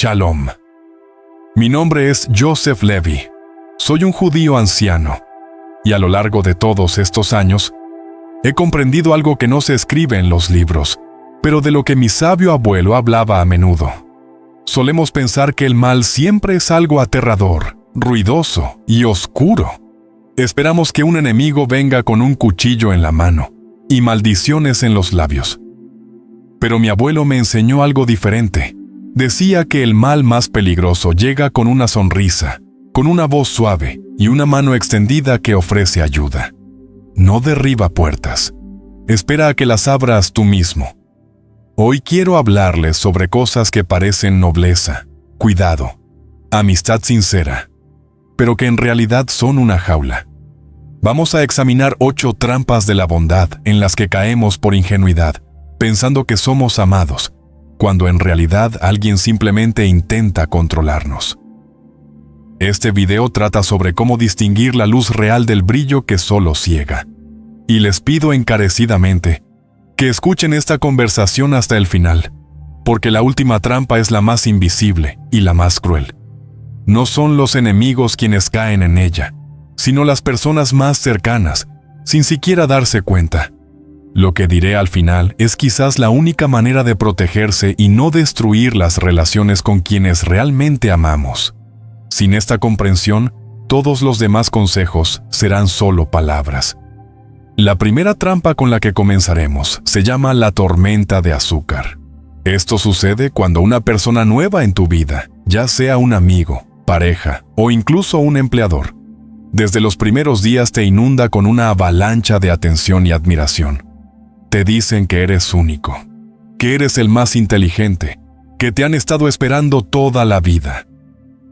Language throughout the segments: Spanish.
Shalom. Mi nombre es Joseph Levy. Soy un judío anciano, y a lo largo de todos estos años, he comprendido algo que no se escribe en los libros, pero de lo que mi sabio abuelo hablaba a menudo. Solemos pensar que el mal siempre es algo aterrador, ruidoso y oscuro. Esperamos que un enemigo venga con un cuchillo en la mano y maldiciones en los labios. Pero mi abuelo me enseñó algo diferente. Decía que el mal más peligroso llega con una sonrisa, con una voz suave y una mano extendida que ofrece ayuda. No derriba puertas. Espera a que las abras tú mismo. Hoy quiero hablarles sobre cosas que parecen nobleza, cuidado, amistad sincera, pero que en realidad son una jaula. Vamos a examinar 8 trampas de la bondad en las que caemos por ingenuidad, pensando que somos amados, cuando en realidad alguien simplemente intenta controlarnos. Este video trata sobre cómo distinguir la luz real del brillo que solo ciega. Y les pido encarecidamente que escuchen esta conversación hasta el final, porque la última trampa es la más invisible y la más cruel. No son los enemigos quienes caen en ella, sino las personas más cercanas, sin siquiera darse cuenta. Lo que diré al final es quizás la única manera de protegerse y no destruir las relaciones con quienes realmente amamos. Sin esta comprensión, todos los demás consejos serán solo palabras. La primera trampa con la que comenzaremos se llama la tormenta de azúcar. Esto sucede cuando una persona nueva en tu vida, ya sea un amigo, pareja o incluso un empleador, desde los primeros días te inunda con una avalancha de atención y admiración. Te dicen que eres único, que eres el más inteligente, que te han estado esperando toda la vida.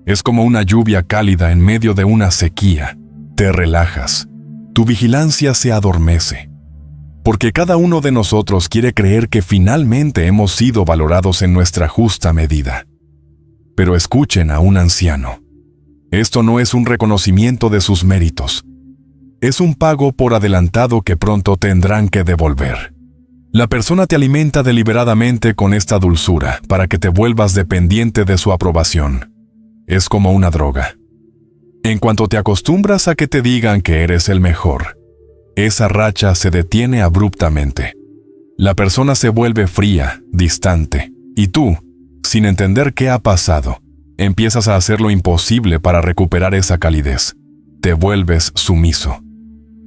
Es como una lluvia cálida en medio de una sequía. Te relajas. Tu vigilancia se adormece. Porque cada uno de nosotros quiere creer que finalmente hemos sido valorados en nuestra justa medida. Pero escuchen a un anciano. Esto no es un reconocimiento de sus méritos. Es un pago por adelantado que pronto tendrán que devolver. La persona te alimenta deliberadamente con esta dulzura para que te vuelvas dependiente de su aprobación. Es como una droga. En cuanto te acostumbras a que te digan que eres el mejor, esa racha se detiene abruptamente. La persona se vuelve fría, distante, y tú, sin entender qué ha pasado, empiezas a hacer lo imposible para recuperar esa calidez. Te vuelves sumiso.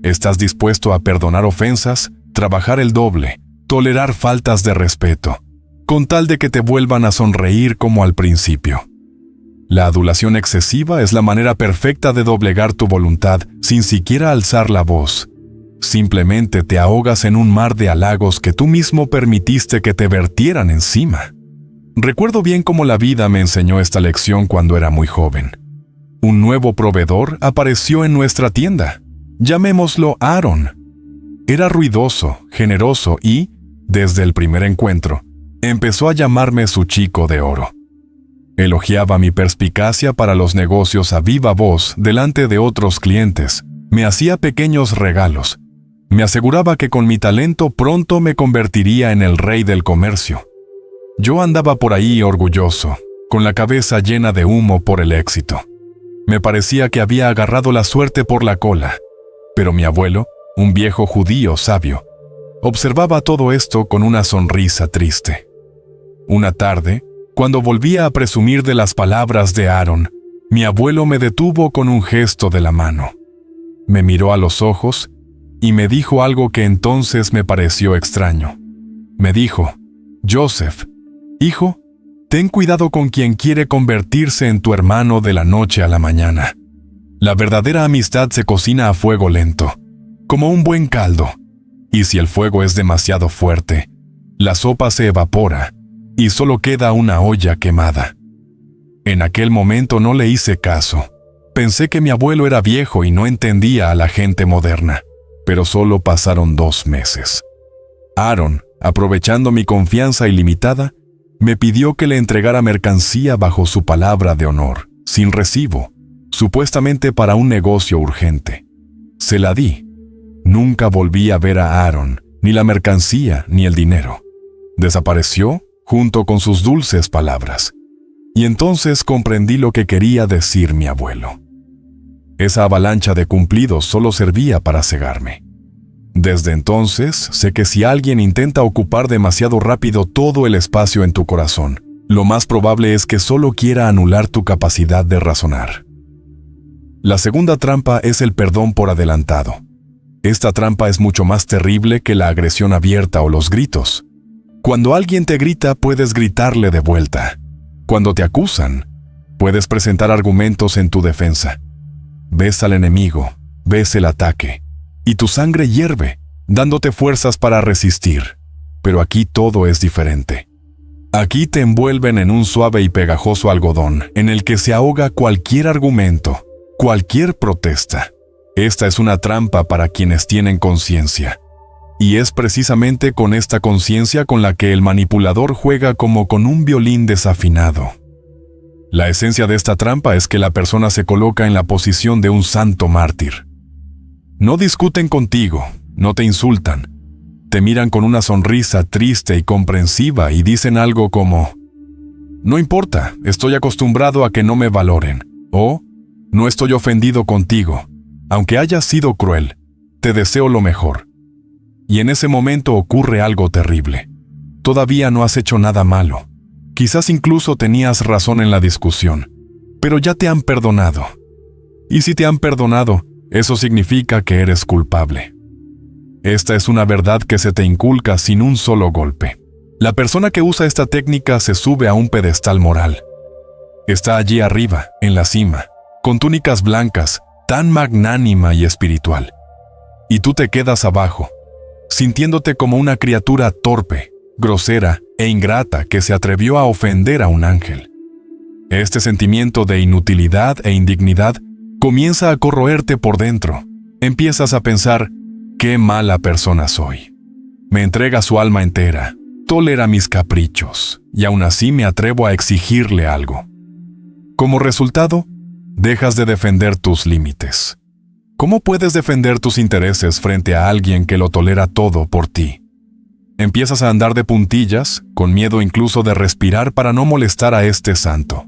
Estás dispuesto a perdonar ofensas, trabajar el doble, tolerar faltas de respeto, con tal de que te vuelvan a sonreír como al principio. La adulación excesiva es la manera perfecta de doblegar tu voluntad sin siquiera alzar la voz. Simplemente te ahogas en un mar de halagos que tú mismo permitiste que te vertieran encima. Recuerdo bien cómo la vida me enseñó esta lección cuando era muy joven. Un nuevo proveedor apareció en nuestra tienda. Llamémoslo Aaron. Era ruidoso, generoso y, desde el primer encuentro, empezó a llamarme su chico de oro. Elogiaba mi perspicacia para los negocios a viva voz delante de otros clientes. Me hacía pequeños regalos. Me aseguraba que con mi talento pronto me convertiría en el rey del comercio. Yo andaba por ahí orgulloso, con la cabeza llena de humo por el éxito. Me parecía que había agarrado la suerte por la cola. Pero mi abuelo, un viejo judío sabio, observaba todo esto con una sonrisa triste. Una tarde, cuando volvía a presumir de las palabras de Aaron, mi abuelo me detuvo con un gesto de la mano. Me miró a los ojos y me dijo algo que entonces me pareció extraño. Me dijo: Joseph, hijo, ten cuidado con quien quiere convertirse en tu hermano de la noche a la mañana. La verdadera amistad se cocina a fuego lento, como un buen caldo, y si el fuego es demasiado fuerte, la sopa se evapora y solo queda una olla quemada. En aquel momento no le hice caso. Pensé que mi abuelo era viejo y no entendía a la gente moderna, pero solo pasaron 2 meses. Aaron, aprovechando mi confianza ilimitada, me pidió que le entregara mercancía bajo su palabra de honor, sin recibo, supuestamente para un negocio urgente. Se la di. Nunca volví a ver a Aaron, ni la mercancía, ni el dinero. Desapareció junto con sus dulces palabras. Y entonces comprendí lo que quería decir mi abuelo. Esa avalancha de cumplidos solo servía para cegarme. Desde entonces, sé que si alguien intenta ocupar demasiado rápido todo el espacio en tu corazón, lo más probable es que solo quiera anular tu capacidad de razonar. La segunda trampa es el perdón por adelantado. Esta trampa es mucho más terrible que la agresión abierta o los gritos. Cuando alguien te grita, puedes gritarle de vuelta. Cuando te acusan, puedes presentar argumentos en tu defensa. Ves al enemigo, ves el ataque, y tu sangre hierve, dándote fuerzas para resistir. Pero aquí todo es diferente. Aquí te envuelven en un suave y pegajoso algodón, en el que se ahoga cualquier argumento, cualquier protesta. Esta es una trampa para quienes tienen conciencia. Y es precisamente con esta conciencia con la que el manipulador juega como con un violín desafinado. La esencia de esta trampa es que la persona se coloca en la posición de un santo mártir. No discuten contigo, no te insultan. Te miran con una sonrisa triste y comprensiva y dicen algo como: no importa, estoy acostumbrado a que no me valoren. O, no estoy ofendido contigo. Aunque hayas sido cruel, te deseo lo mejor. Y en ese momento ocurre algo terrible. Todavía no has hecho nada malo. Quizás incluso tenías razón en la discusión, pero ya te han perdonado. Y si te han perdonado, eso significa que eres culpable. Esta es una verdad que se te inculca sin un solo golpe. La persona que usa esta técnica se sube a un pedestal moral. Está allí arriba, en la cima, con túnicas blancas, tan magnánima y espiritual. Y tú te quedas abajo, sintiéndote como una criatura torpe, grosera e ingrata que se atrevió a ofender a un ángel. Este sentimiento de inutilidad e indignidad comienza a corroerte por dentro. Empiezas a pensar: qué mala persona soy. Me entrega su alma entera, tolera mis caprichos, y aún así me atrevo a exigirle algo. Como resultado, dejas de defender tus límites. ¿Cómo puedes defender tus intereses frente a alguien que lo tolera todo por ti? Empiezas a andar de puntillas, con miedo incluso de respirar para no molestar a este santo.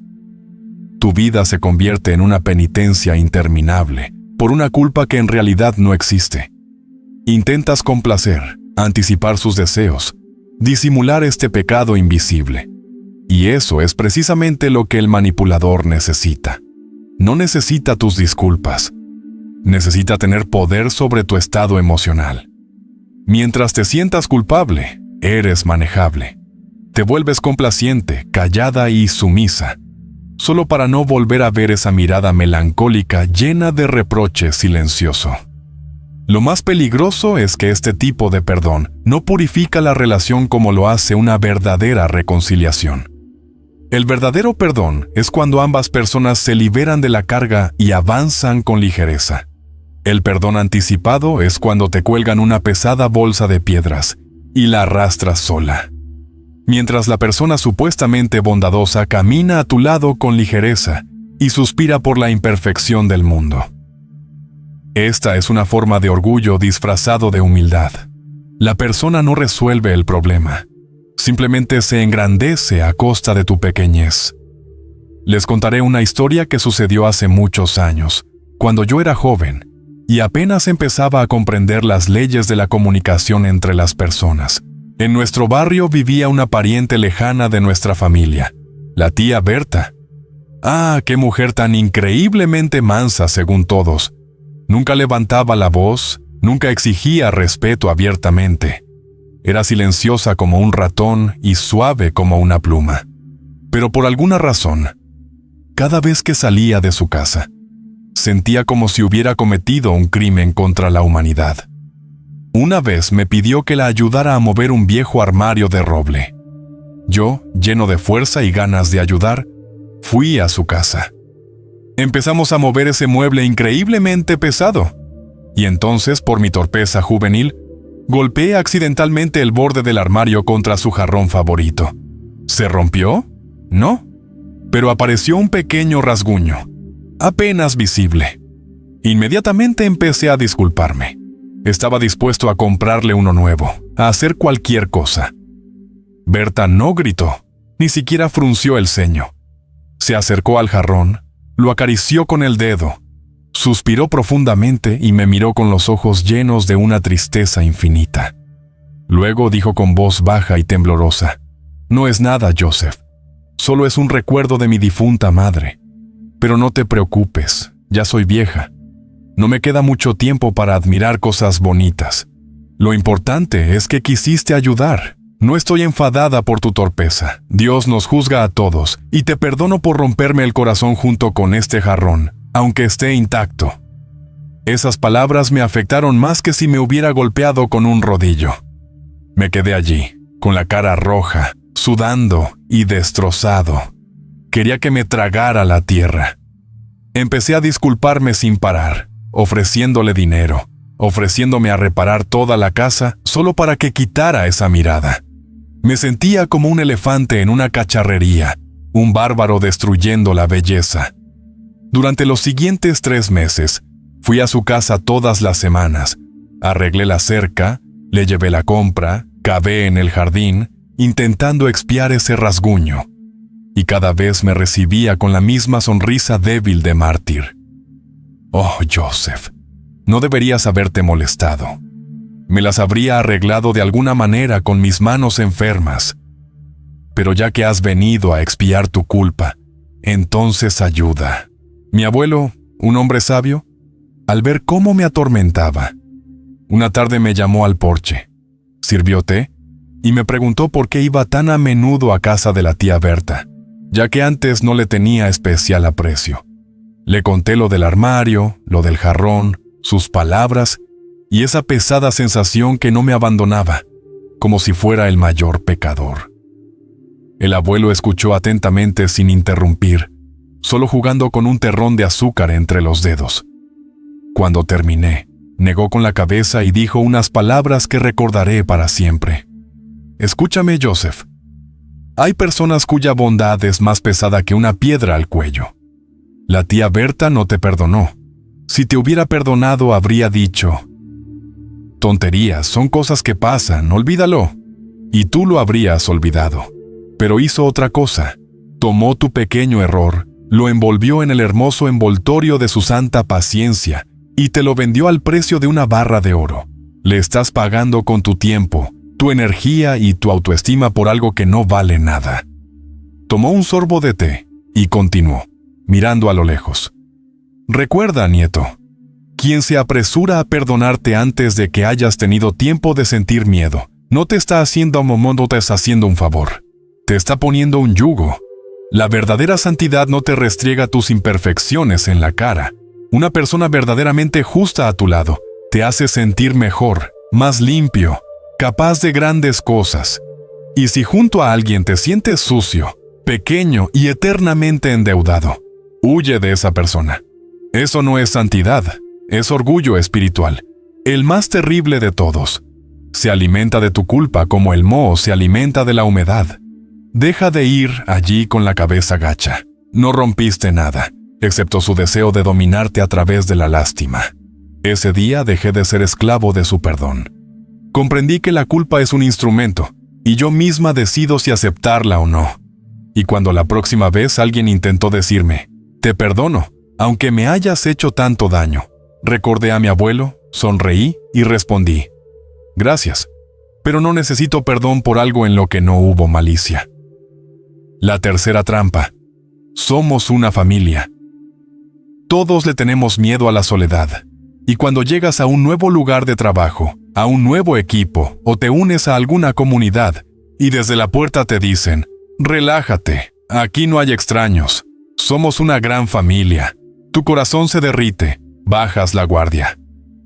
Tu vida se convierte en una penitencia interminable, por una culpa que en realidad no existe. Intentas complacer, anticipar sus deseos, disimular este pecado invisible. Y eso es precisamente lo que el manipulador necesita. No necesita tus disculpas. Necesita tener poder sobre tu estado emocional. Mientras te sientas culpable, eres manejable. Te vuelves complaciente, callada y sumisa, solo para no volver a ver esa mirada melancólica llena de reproche silencioso. Lo más peligroso es que este tipo de perdón no purifica la relación como lo hace una verdadera reconciliación. El verdadero perdón es cuando ambas personas se liberan de la carga y avanzan con ligereza. El perdón anticipado es cuando te cuelgan una pesada bolsa de piedras y la arrastras sola, mientras la persona supuestamente bondadosa camina a tu lado con ligereza y suspira por la imperfección del mundo. Esta es una forma de orgullo disfrazado de humildad. La persona no resuelve el problema, simplemente se engrandece a costa de tu pequeñez. Les contaré una historia que sucedió hace muchos años, cuando yo era joven, y apenas empezaba a comprender las leyes de la comunicación entre las personas. En nuestro barrio vivía una pariente lejana de nuestra familia, la tía Berta. ¡Ah, qué mujer tan increíblemente mansa según todos! Nunca levantaba la voz, nunca exigía respeto abiertamente. Era silenciosa como un ratón y suave como una pluma. Pero por alguna razón, cada vez que salía de su casa, sentía como si hubiera cometido un crimen contra la humanidad. Una vez me pidió que la ayudara a mover un viejo armario de roble. Yo, lleno de fuerza y ganas de ayudar, fui a su casa. Empezamos a mover ese mueble increíblemente pesado, y entonces, por mi torpeza juvenil, golpeé accidentalmente el borde del armario contra su jarrón favorito. ¿Se rompió? No, pero apareció un pequeño rasguño, apenas visible. Inmediatamente empecé a disculparme. Estaba dispuesto a comprarle uno nuevo, a hacer cualquier cosa. Berta no gritó, ni siquiera frunció el ceño. Se acercó al jarrón, lo acarició con el dedo, suspiró profundamente y me miró con los ojos llenos de una tristeza infinita. Luego dijo con voz baja y temblorosa: «No es nada, Joseph. Solo es un recuerdo de mi difunta madre. Pero no te preocupes, ya soy vieja. No me queda mucho tiempo para admirar cosas bonitas. Lo importante es que quisiste ayudar. No estoy enfadada por tu torpeza. Dios nos juzga a todos, y te perdono por romperme el corazón junto con este jarrón, aunque esté intacto». Esas palabras me afectaron más que si me hubiera golpeado con un rodillo. Me quedé allí, con la cara roja, sudando y destrozado. Quería que me tragara la tierra. Empecé a disculparme sin parar, ofreciéndole dinero, ofreciéndome a reparar toda la casa solo para que quitara esa mirada. Me sentía como un elefante en una cacharrería, un bárbaro destruyendo la belleza. Durante los siguientes 3 meses, fui a su casa todas las semanas, arreglé la cerca, le llevé la compra, cavé en el jardín, intentando expiar ese rasguño, y cada vez me recibía con la misma sonrisa débil de mártir. «Oh, Joseph, no deberías haberte molestado. Me las habría arreglado de alguna manera con mis manos enfermas. Pero ya que has venido a expiar tu culpa, entonces ayuda». Mi abuelo, un hombre sabio, al ver cómo me atormentaba, una tarde me llamó al porche, sirvió té y me preguntó por qué iba tan a menudo a casa de la tía Berta, ya que antes no le tenía especial aprecio. Le conté lo del armario, lo del jarrón, sus palabras y esa pesada sensación que no me abandonaba, como si fuera el mayor pecador. El abuelo escuchó atentamente sin interrumpir, solo jugando con un terrón de azúcar entre los dedos. Cuando terminé, negó con la cabeza y dijo unas palabras que recordaré para siempre. «Escúchame, Joseph. Hay personas cuya bondad es más pesada que una piedra al cuello. La tía Berta no te perdonó. Si te hubiera perdonado, habría dicho: tonterías, son cosas que pasan, olvídalo. Y tú lo habrías olvidado. Pero hizo otra cosa. Tomó tu pequeño error, lo envolvió en el hermoso envoltorio de su santa paciencia y te lo vendió al precio de una barra de oro. Le estás pagando con tu tiempo, tu energía y tu autoestima por algo que no vale nada». Tomó un sorbo de té y continuó, mirando a lo lejos. «Recuerda, nieto, quien se apresura a perdonarte antes de que hayas tenido tiempo de sentir miedo, no te está haciendo no te está haciendo un favor. Te está poniendo un yugo. La verdadera santidad no te restriega tus imperfecciones en la cara. Una persona verdaderamente justa a tu lado te hace sentir mejor, más limpio, capaz de grandes cosas. Y si junto a alguien te sientes sucio, pequeño y eternamente endeudado, huye de esa persona. Eso no es santidad, es orgullo espiritual, el más terrible de todos. Se alimenta de tu culpa como el moho se alimenta de la humedad. Deja de ir allí con la cabeza gacha. No rompiste nada, excepto su deseo de dominarte a través de la lástima. Ese día dejé de ser esclavo de su perdón. Comprendí que la culpa es un instrumento, y yo misma decido si aceptarla o no. Y cuando la próxima vez alguien intentó decirme: «Te perdono, aunque me hayas hecho tanto daño», recordé a mi abuelo, sonreí y respondí: «Gracias, pero no necesito perdón por algo en lo que no hubo malicia». La tercera trampa. Somos una familia. Todos le tenemos miedo a la soledad. Y cuando llegas a un nuevo lugar de trabajo, a un nuevo equipo o te unes a alguna comunidad y desde la puerta te dicen: «Relájate, aquí no hay extraños, somos una gran familia», tu corazón se derrite, bajas la guardia.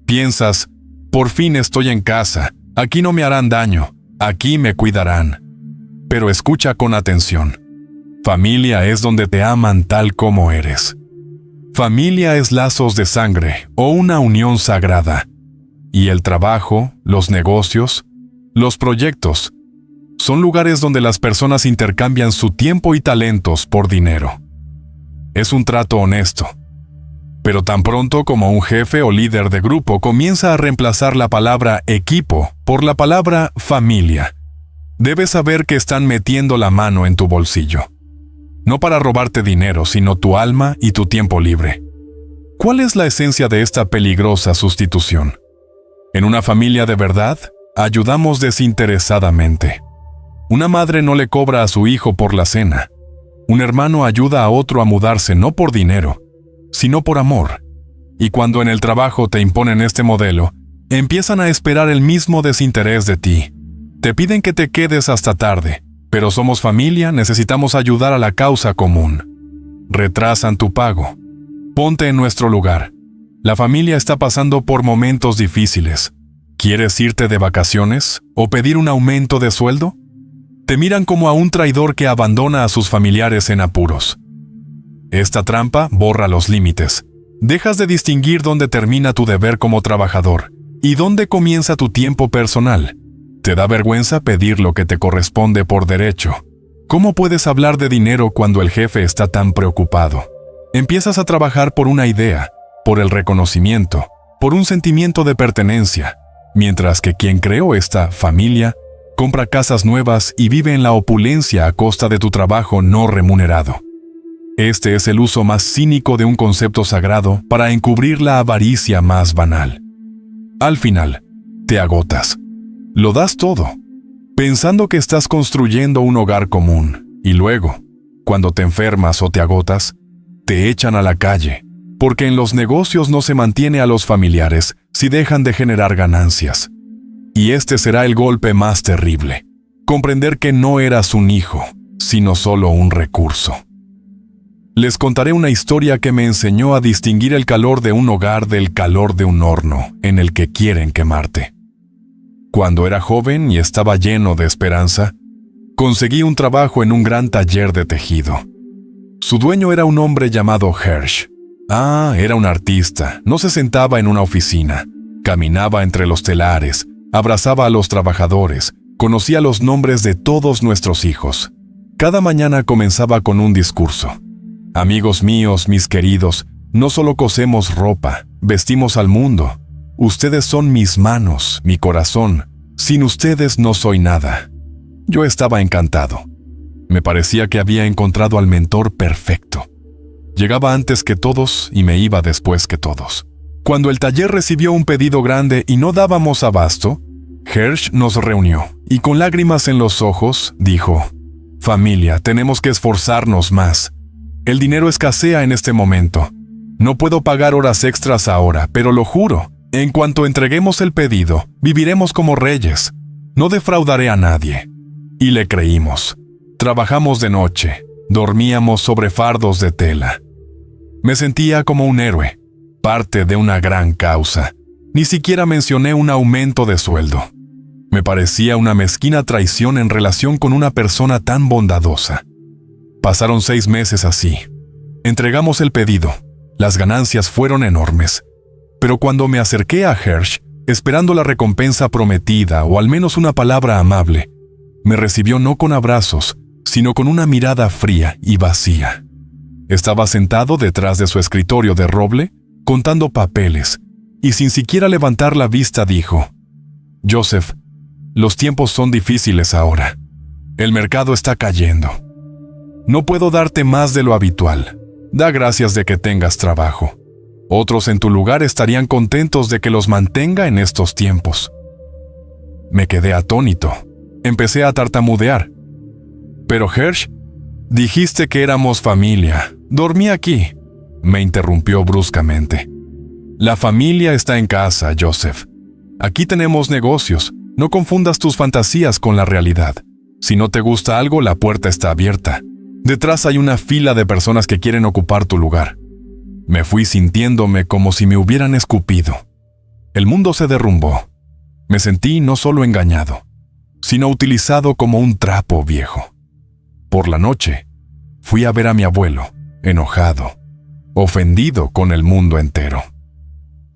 Piensas: «Por fin estoy en casa, aquí no me harán daño, aquí me cuidarán». Pero escucha con atención. Familia es donde te aman tal como eres. Familia es lazos de sangre o una unión sagrada. Y el trabajo, los negocios, los proyectos, son lugares donde las personas intercambian su tiempo y talentos por dinero. Es un trato honesto. Pero tan pronto como un jefe o líder de grupo comienza a reemplazar la palabra equipo por la palabra familia, debes saber que están metiendo la mano en tu bolsillo. no para robarte dinero, sino tu alma y tu tiempo libre. ¿Cuál es la esencia de esta peligrosa sustitución? En una familia de verdad, ayudamos desinteresadamente. Una madre no le cobra a su hijo por la cena. Un hermano ayuda a otro a mudarse no por dinero, sino por amor. Y cuando en el trabajo te imponen este modelo, empiezan a esperar el mismo desinterés de ti. Te piden que te quedes hasta tarde, pero somos familia, necesitamos ayudar a la causa común. Retrasan tu pago. Ponte en nuestro lugar. La familia está pasando por momentos difíciles. ¿Quieres irte de vacaciones o pedir un aumento de sueldo? Te miran como a un traidor que abandona a sus familiares en apuros. Esta trampa borra los límites. Dejas de distinguir dónde termina tu deber como trabajador y dónde comienza tu tiempo personal. Te da vergüenza pedir lo que te corresponde por derecho. ¿Cómo puedes hablar de dinero cuando el jefe está tan preocupado? Empiezas a trabajar por una idea, por el reconocimiento, por un sentimiento de pertenencia, mientras que quien creó esta familia compra casas nuevas y vive en la opulencia a costa de tu trabajo no remunerado. Este es el uso más cínico de un concepto sagrado para encubrir la avaricia más banal. Al final, te agotas. Lo das todo, pensando que estás construyendo un hogar común, y luego, cuando te enfermas o te agotas, te echan a la calle, porque en los negocios no se mantiene a los familiares si dejan de generar ganancias. Y este será el golpe más terrible: comprender que no eras un hijo, sino solo un recurso. Les contaré una historia que me enseñó a distinguir el calor de un hogar del calor de un horno en el que quieren quemarte. Cuando era joven y estaba lleno de esperanza, conseguí un trabajo en un gran taller de tejido. Su dueño era un hombre llamado Hirsch. Era un artista, no se sentaba en una oficina, caminaba entre los telares, abrazaba a los trabajadores, conocía los nombres de todos nuestros hijos. Cada mañana comenzaba con un discurso. Amigos míos, mis queridos, no solo cosemos ropa, vestimos al mundo. Ustedes son mis manos, mi corazón. Sin ustedes no soy nada. Yo estaba encantado. Me parecía que había encontrado al mentor perfecto. Llegaba antes que todos y me iba después que todos. Cuando el taller recibió un pedido grande y no dábamos abasto, Hirsch nos reunió y con lágrimas en los ojos dijo: «Familia, tenemos que esforzarnos más. El dinero escasea en este momento. No puedo pagar horas extras ahora, pero lo juro, en cuanto entreguemos el pedido, viviremos como reyes. No defraudaré a nadie». Y le creímos. Trabajamos de noche, dormíamos sobre fardos de tela. Me sentía como un héroe, parte de una gran causa. Ni siquiera mencioné un aumento de sueldo. Me parecía una mezquina traición en relación con una persona tan bondadosa. Pasaron 6 meses así. Entregamos el pedido. Las ganancias fueron enormes. Pero cuando me acerqué a Hirsch, esperando la recompensa prometida o al menos una palabra amable, me recibió no con abrazos, sino con una mirada fría y vacía. Estaba sentado detrás de su escritorio de roble, contando papeles, y sin siquiera levantar la vista dijo: «Joseph, los tiempos son difíciles ahora. El mercado está cayendo. No puedo darte más de lo habitual. Da gracias de que tengas trabajo. Otros en tu lugar estarían contentos de que los mantenga en estos tiempos». Me quedé atónito. Empecé a tartamudear. «Pero Hirsch, dijiste que éramos familia. Dormí aquí», me interrumpió bruscamente. «La familia está en casa, Joseph. Aquí tenemos negocios. No confundas tus fantasías con la realidad. Si no te gusta algo, la puerta está abierta. Detrás hay una fila de personas que quieren ocupar tu lugar». Me fui sintiéndome como si me hubieran escupido. El mundo se derrumbó. Me sentí no solo engañado, sino utilizado como un trapo viejo. Por la noche, fui a ver a mi abuelo, enojado, ofendido con el mundo entero.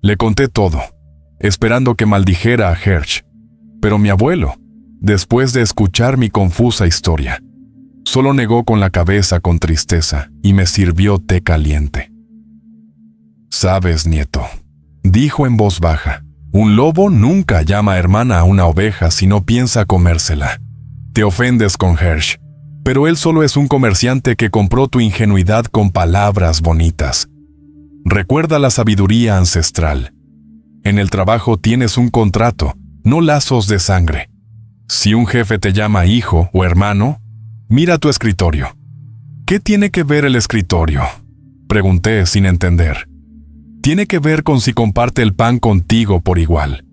Le conté todo, esperando que maldijera a Hirsch, pero mi abuelo, después de escuchar mi confusa historia, solo negó con la cabeza con tristeza y me sirvió té caliente. «Sabes, nieto», dijo en voz baja, «un lobo nunca llama hermana a una oveja si no piensa comérsela. Te ofendes con Hirsch, pero él solo es un comerciante que compró tu ingenuidad con palabras bonitas. Recuerda la sabiduría ancestral. En el trabajo tienes un contrato, no lazos de sangre. Si un jefe te llama hijo o hermano, mira tu escritorio. ¿Qué tiene que ver el escritorio?, pregunté sin entender. Tiene que ver con si comparte el pan contigo por igual.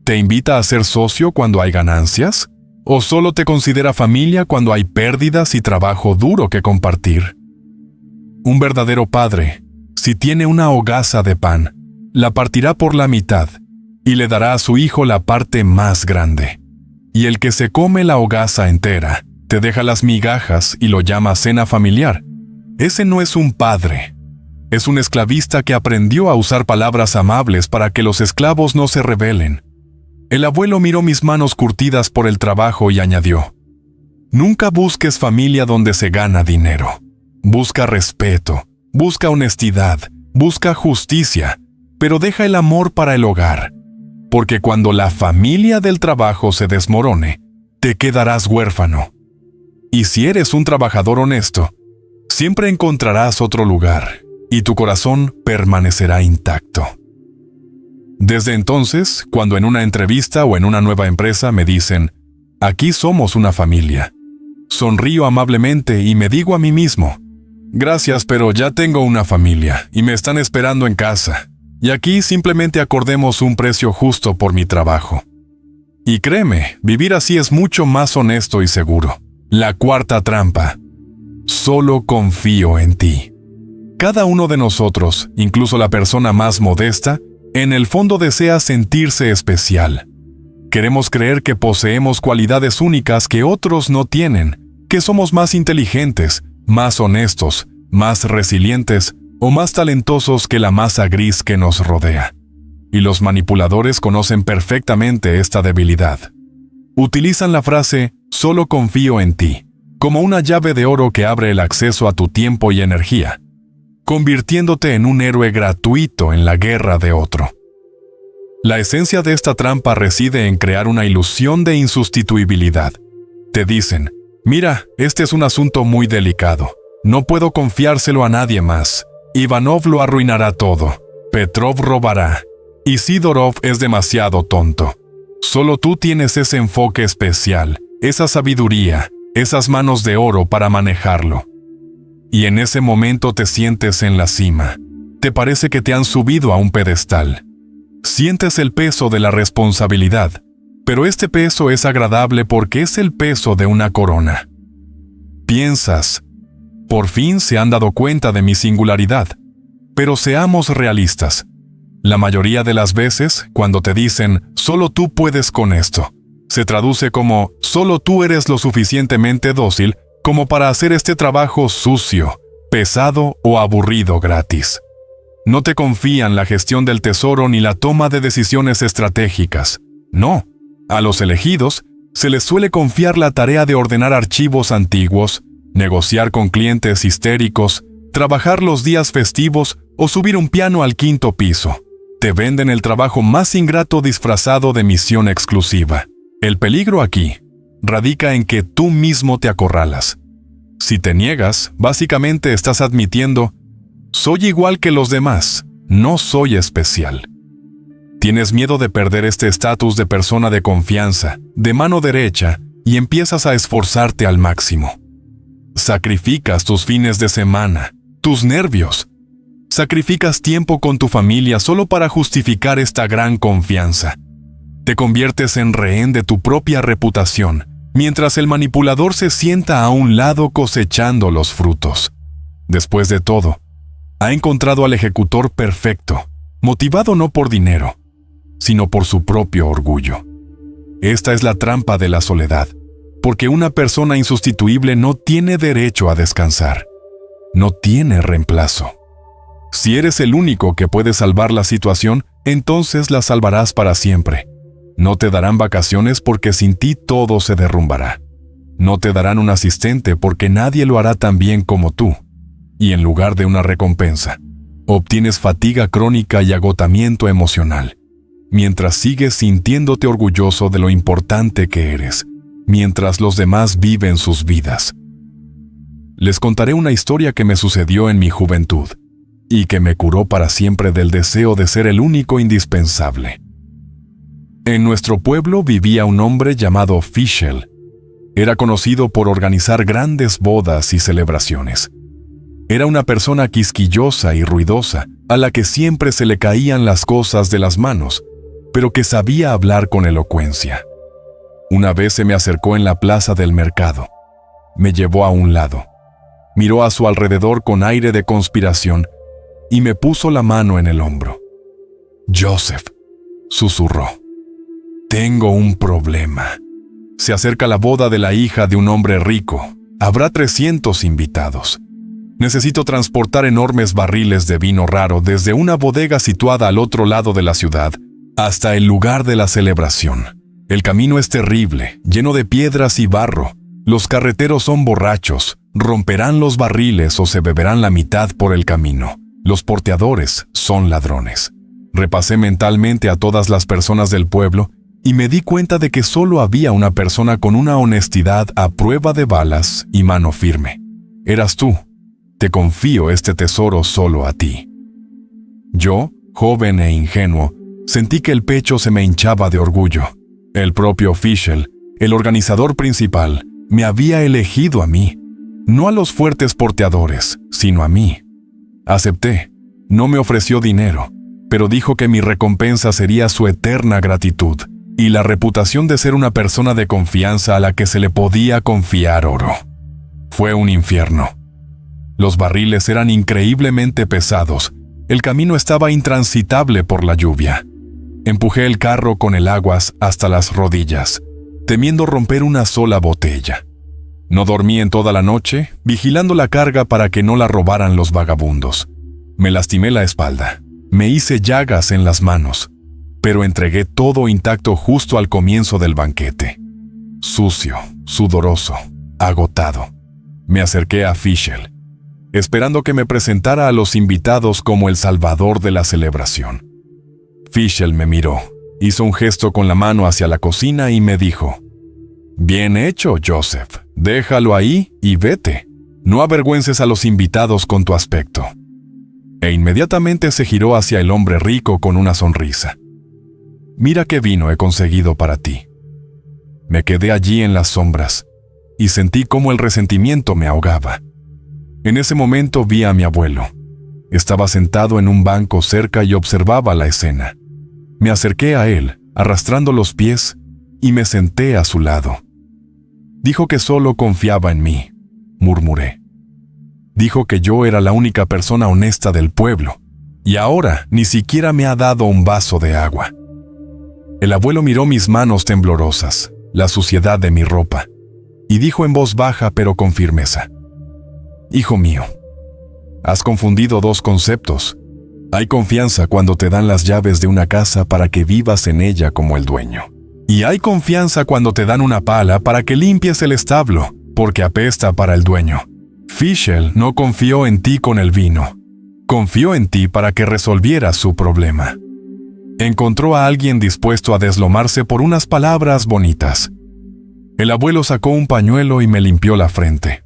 ¿Te invita a ser socio cuando hay ganancias? ¿O solo te considera familia cuando hay pérdidas y trabajo duro que compartir? Un verdadero padre, si tiene una hogaza de pan, la partirá por la mitad y le dará a su hijo la parte más grande. Y el que se come la hogaza entera, te deja las migajas y lo llama cena familiar. Ese no es un padre. Es un esclavista que aprendió a usar palabras amables para que los esclavos no se rebelen. El abuelo miró mis manos curtidas por el trabajo y añadió: nunca busques familia donde se gana dinero. Busca respeto, busca honestidad, busca justicia, pero deja el amor para el hogar. Porque cuando la familia del trabajo se desmorone, te quedarás huérfano. Y si eres un trabajador honesto, siempre encontrarás otro lugar y tu corazón permanecerá intacto. Desde entonces, cuando en una entrevista o en una nueva empresa me dicen, aquí somos una familia, sonrío amablemente y me digo a mí mismo, gracias, pero ya tengo una familia y me están esperando en casa, y aquí simplemente acordemos un precio justo por mi trabajo. Y créeme, vivir así es mucho más honesto y seguro. La cuarta trampa: solo confío en ti. Cada uno de nosotros, incluso la persona más modesta, en el fondo desea sentirse especial. Queremos creer que poseemos cualidades únicas que otros no tienen, que somos más inteligentes, más honestos, más resilientes o más talentosos que la masa gris que nos rodea. Y los manipuladores conocen perfectamente esta debilidad. Utilizan la frase «solo confío en ti» como una llave de oro que abre el acceso a tu tiempo y energía, convirtiéndote en un héroe gratuito en la guerra de otro. La esencia de esta trampa reside en crear una ilusión de insustituibilidad. Te dicen, mira, este es un asunto muy delicado, no puedo confiárselo a nadie más, Ivanov lo arruinará todo, Petrov robará, y Sidorov es demasiado tonto. Solo tú tienes ese enfoque especial, esa sabiduría, esas manos de oro para manejarlo. Y en ese momento te sientes en la cima. Te parece que te han subido a un pedestal. Sientes el peso de la responsabilidad, pero este peso es agradable porque es el peso de una corona. Piensas, por fin se han dado cuenta de mi singularidad. Pero seamos realistas. La mayoría de las veces, cuando te dicen, solo tú puedes con esto, se traduce como, solo tú eres lo suficientemente dócil como para hacer este trabajo sucio, pesado o aburrido gratis. No te confían la gestión del tesoro ni la toma de decisiones estratégicas. No, a los elegidos se les suele confiar la tarea de ordenar archivos antiguos, negociar con clientes histéricos, trabajar los días festivos o subir un piano al 5º piso. Te venden el trabajo más ingrato disfrazado de misión exclusiva. El peligro aquí radica en que tú mismo te acorralas. Si te niegas, básicamente estás admitiendo, soy igual que los demás, no soy especial. Tienes miedo de perder este estatus de persona de confianza, de mano derecha, y empiezas a esforzarte al máximo. Sacrificas tus fines de semana, tus nervios. Sacrificas tiempo con tu familia solo para justificar esta gran confianza. Te conviertes en rehén de tu propia reputación, mientras el manipulador se sienta a un lado cosechando los frutos. Después de todo, ha encontrado al ejecutor perfecto, motivado no por dinero, sino por su propio orgullo. Esta es la trampa de la soledad, porque una persona insustituible no tiene derecho a descansar. No tiene reemplazo. Si eres el único que puede salvar la situación, entonces la salvarás para siempre. No te darán vacaciones porque sin ti todo se derrumbará. No te darán un asistente porque nadie lo hará tan bien como tú. Y en lugar de una recompensa, obtienes fatiga crónica y agotamiento emocional, mientras sigues sintiéndote orgulloso de lo importante que eres, mientras los demás viven sus vidas. les contaré una historia que me sucedió en mi juventud y que me curó para siempre del deseo de ser el único indispensable. En nuestro pueblo vivía un hombre llamado Fischel. Era conocido por organizar grandes bodas y celebraciones. Era una persona quisquillosa y ruidosa, a la que siempre se le caían las cosas de las manos, pero que sabía hablar con elocuencia. Una vez se me acercó en la plaza del mercado. Me llevó a un lado. Miró a su alrededor con aire de conspiración y me puso la mano en el hombro. «Joseph», susurró, «tengo un problema. Se acerca la boda de la hija de un hombre rico. Habrá 300 invitados. Necesito transportar enormes barriles de vino raro desde una bodega situada al otro lado de la ciudad hasta el lugar de la celebración. El camino es terrible, lleno de piedras y barro. Los carreteros son borrachos, romperán los barriles o se beberán la mitad por el camino. Los porteadores son ladrones». Repasé mentalmente a todas las personas del pueblo y me di cuenta de que solo había una persona con una honestidad a prueba de balas y mano firme. Eras tú. Te confío este tesoro solo a ti. Yo, joven e ingenuo, sentí que el pecho se me hinchaba de orgullo. El propio Fischel, el organizador principal, me había elegido a mí, no a los fuertes porteadores, sino a mí. Acepté. No me ofreció dinero, pero dijo que mi recompensa sería su eterna gratitud y la reputación de ser una persona de confianza a la que se le podía confiar oro. Fue un infierno. Los barriles eran increíblemente pesados. El camino estaba intransitable por la lluvia. Empujé el carro con el aguas hasta las rodillas, temiendo romper una sola botella. No dormí en toda la noche, vigilando la carga para que no la robaran los vagabundos. Me lastimé la espalda. Me hice llagas en las manos, pero entregué todo intacto justo al comienzo del banquete. Sucio, sudoroso, agotado. Me acerqué a Fischel, esperando que me presentara a los invitados como el salvador de la celebración. Fischel me miró, hizo un gesto con la mano hacia la cocina y me dijo: «Bien hecho, Joseph. Déjalo ahí y vete. No avergüences a los invitados con tu aspecto». E inmediatamente se giró hacia el hombre rico con una sonrisa. «Mira qué vino he conseguido para ti». Me quedé allí en las sombras y sentí cómo el resentimiento me ahogaba. En ese momento vi a mi abuelo. Estaba sentado en un banco cerca y observaba la escena. Me acerqué a él, arrastrando los pies, y me senté a su lado. Dijo que solo confiaba en mí, murmuré. Dijo que yo era la única persona honesta del pueblo, y ahora ni siquiera me ha dado un vaso de agua. El abuelo miró mis manos temblorosas, la suciedad de mi ropa, y dijo en voz baja pero con firmeza: «Hijo mío, has confundido dos conceptos. Hay confianza cuando te dan las llaves de una casa para que vivas en ella como el dueño. Y hay confianza cuando te dan una pala para que limpies el establo, porque apesta para el dueño. Fischel no confió en ti con el vino. Confió en ti para que resolvieras su problema. Encontró a alguien dispuesto a deslomarse por unas palabras bonitas». El abuelo sacó un pañuelo y me limpió la frente.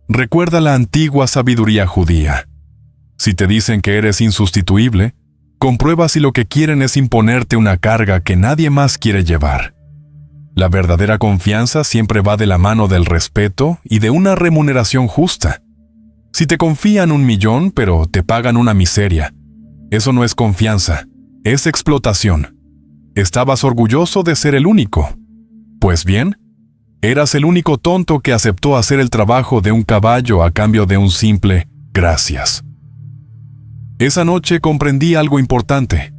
Recuerda la antigua sabiduría judía. Si te dicen que eres insustituible, comprueba si lo que quieren es imponerte una carga que nadie más quiere llevar. La verdadera confianza siempre va de la mano del respeto y de una remuneración justa. Si te confían 1.000.000 pero te pagan una miseria, eso no es confianza, es explotación. Estabas orgulloso de ser el único. Pues bien, eras el único tonto que aceptó hacer el trabajo de un caballo a cambio de un simple «gracias». Esa noche comprendí algo importante.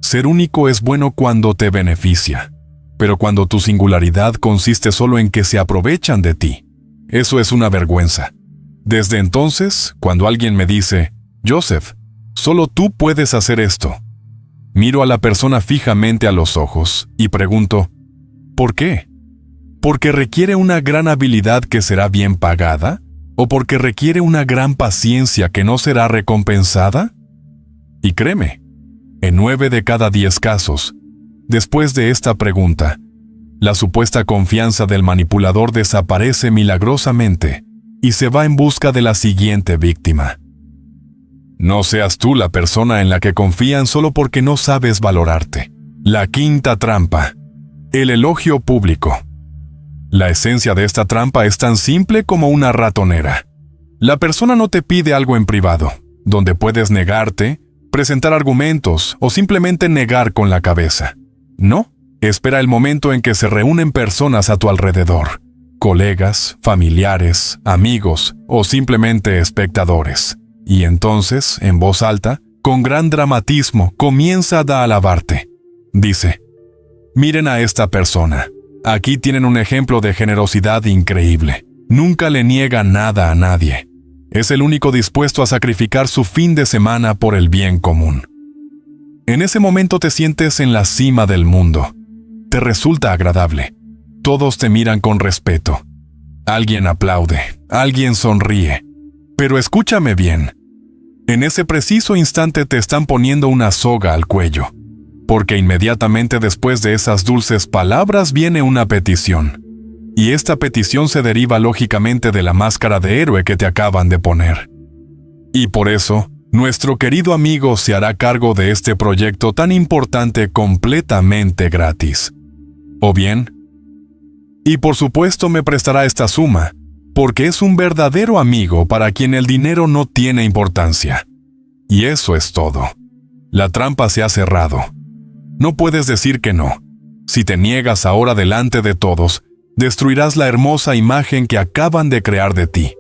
Ser único es bueno cuando te beneficia, pero cuando tu singularidad consiste solo en que se aprovechan de ti, eso es una vergüenza. Desde entonces, cuando alguien me dice: «Joseph, solo tú puedes hacer esto», miro a la persona fijamente a los ojos y pregunto: ¿por qué? ¿Porque requiere una gran habilidad que será bien pagada? ¿O porque requiere una gran paciencia que no será recompensada? Y créeme, en 9 de cada 10 casos, después de esta pregunta, la supuesta confianza del manipulador desaparece milagrosamente y se va en busca de la siguiente víctima. No seas tú la persona en la que confían solo porque no sabes valorarte. La quinta trampa: el elogio público. La esencia de esta trampa es tan simple como una ratonera. La persona no te pide algo en privado, donde puedes negarte, presentar argumentos o simplemente negar con la cabeza. No, espera el momento en que se reúnen personas a tu alrededor, colegas, familiares, amigos o simplemente espectadores. Y entonces, en voz alta, con gran dramatismo, comienza a alabarte. Dice: miren a esta persona. Aquí tienen un ejemplo de generosidad increíble. Nunca le niega nada a nadie. Es el único dispuesto a sacrificar su fin de semana por el bien común. En ese momento te sientes en la cima del mundo. Te resulta agradable. Todos te miran con respeto. Alguien aplaude, alguien sonríe. Pero escúchame bien. En ese preciso instante te están poniendo una soga al cuello, porque inmediatamente después de esas dulces palabras viene una petición. Y esta petición se deriva lógicamente de la máscara de héroe que te acaban de poner. Y por eso, nuestro querido amigo se hará cargo de este proyecto tan importante completamente gratis. O bien, y por supuesto me prestará esta suma, porque es un verdadero amigo para quien el dinero no tiene importancia. Y eso es todo. La trampa se ha cerrado. No puedes decir que no. Si te niegas ahora delante de todos, destruirás la hermosa imagen que acaban de crear de ti.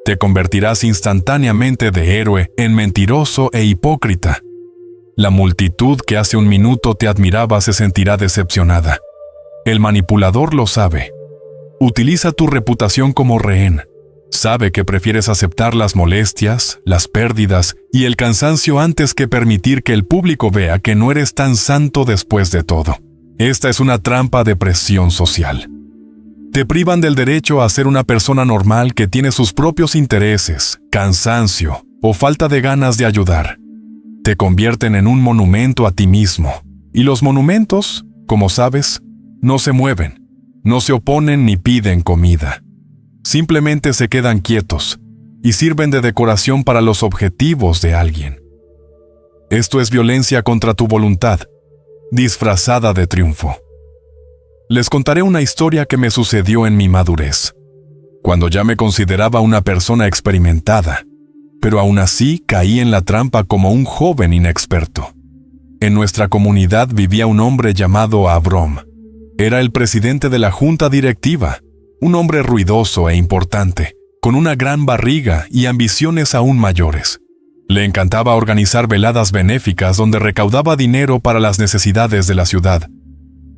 Te convertirás instantáneamente de héroe en mentiroso e hipócrita. La multitud que hace un minuto te admiraba se sentirá decepcionada. El manipulador lo sabe. Utiliza tu reputación como rehén. Sabe que prefieres aceptar las molestias, las pérdidas y el cansancio antes que permitir que el público vea que no eres tan santo después de todo. Esta es una trampa de presión social. Te privan del derecho a ser una persona normal que tiene sus propios intereses, cansancio o falta de ganas de ayudar. Te convierten en un monumento a ti mismo. Y los monumentos, como sabes, no se mueven, no se oponen ni piden comida. Simplemente se quedan quietos y sirven de decoración para los objetivos de alguien. Esto es violencia contra tu voluntad, disfrazada de triunfo. Les contaré una historia que me sucedió en mi madurez, cuando ya me consideraba una persona experimentada, pero aún así caí en la trampa como un joven inexperto. En nuestra comunidad vivía un hombre llamado Avrom. Era el presidente de la junta directiva, un hombre ruidoso e importante, con una gran barriga y ambiciones aún mayores. Le encantaba organizar veladas benéficas donde recaudaba dinero para las necesidades de la ciudad.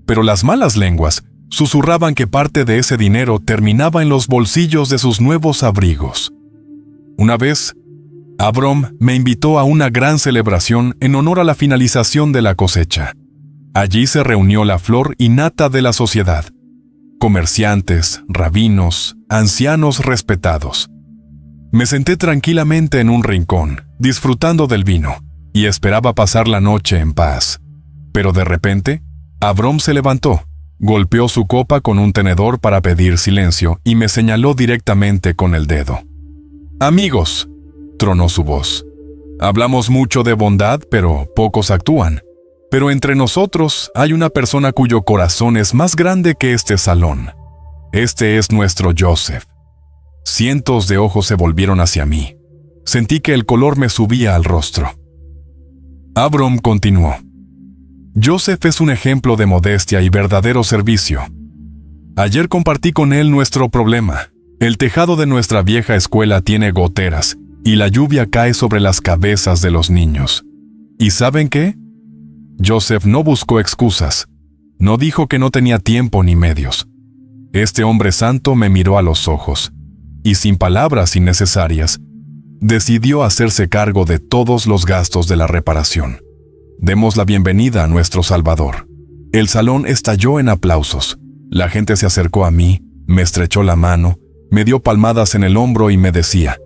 Pero las malas lenguas susurraban que parte de ese dinero terminaba en los bolsillos de sus nuevos abrigos. Una vez, Avrom me invitó a una gran celebración en honor a la finalización de la cosecha. Allí se reunió la flor y nata de la sociedad. Comerciantes, rabinos, ancianos respetados. Me senté tranquilamente en un rincón, disfrutando del vino, y esperaba pasar la noche en paz. Pero de repente, Avrom se levantó, golpeó su copa con un tenedor para pedir silencio y me señaló directamente con el dedo. «Amigos», tronó su voz, «hablamos mucho de bondad, pero pocos actúan. Pero entre nosotros hay una persona cuyo corazón es más grande que este salón. Este es nuestro Joseph». Cientos de ojos se volvieron hacia mí. Sentí que el color me subía al rostro. Avrom continuó. Joseph es un ejemplo de modestia y verdadero servicio. Ayer compartí con él nuestro problema. El tejado de nuestra vieja escuela tiene goteras y la lluvia cae sobre las cabezas de los niños. ¿Y saben qué? Joseph no buscó excusas. No dijo que no tenía tiempo ni medios. Este hombre santo me miró a los ojos y sin palabras innecesarias, decidió hacerse cargo de todos los gastos de la reparación. Demos la bienvenida a nuestro Salvador. El salón estalló en aplausos. La gente se acercó a mí, me estrechó la mano, me dio palmadas en el hombro y me decía,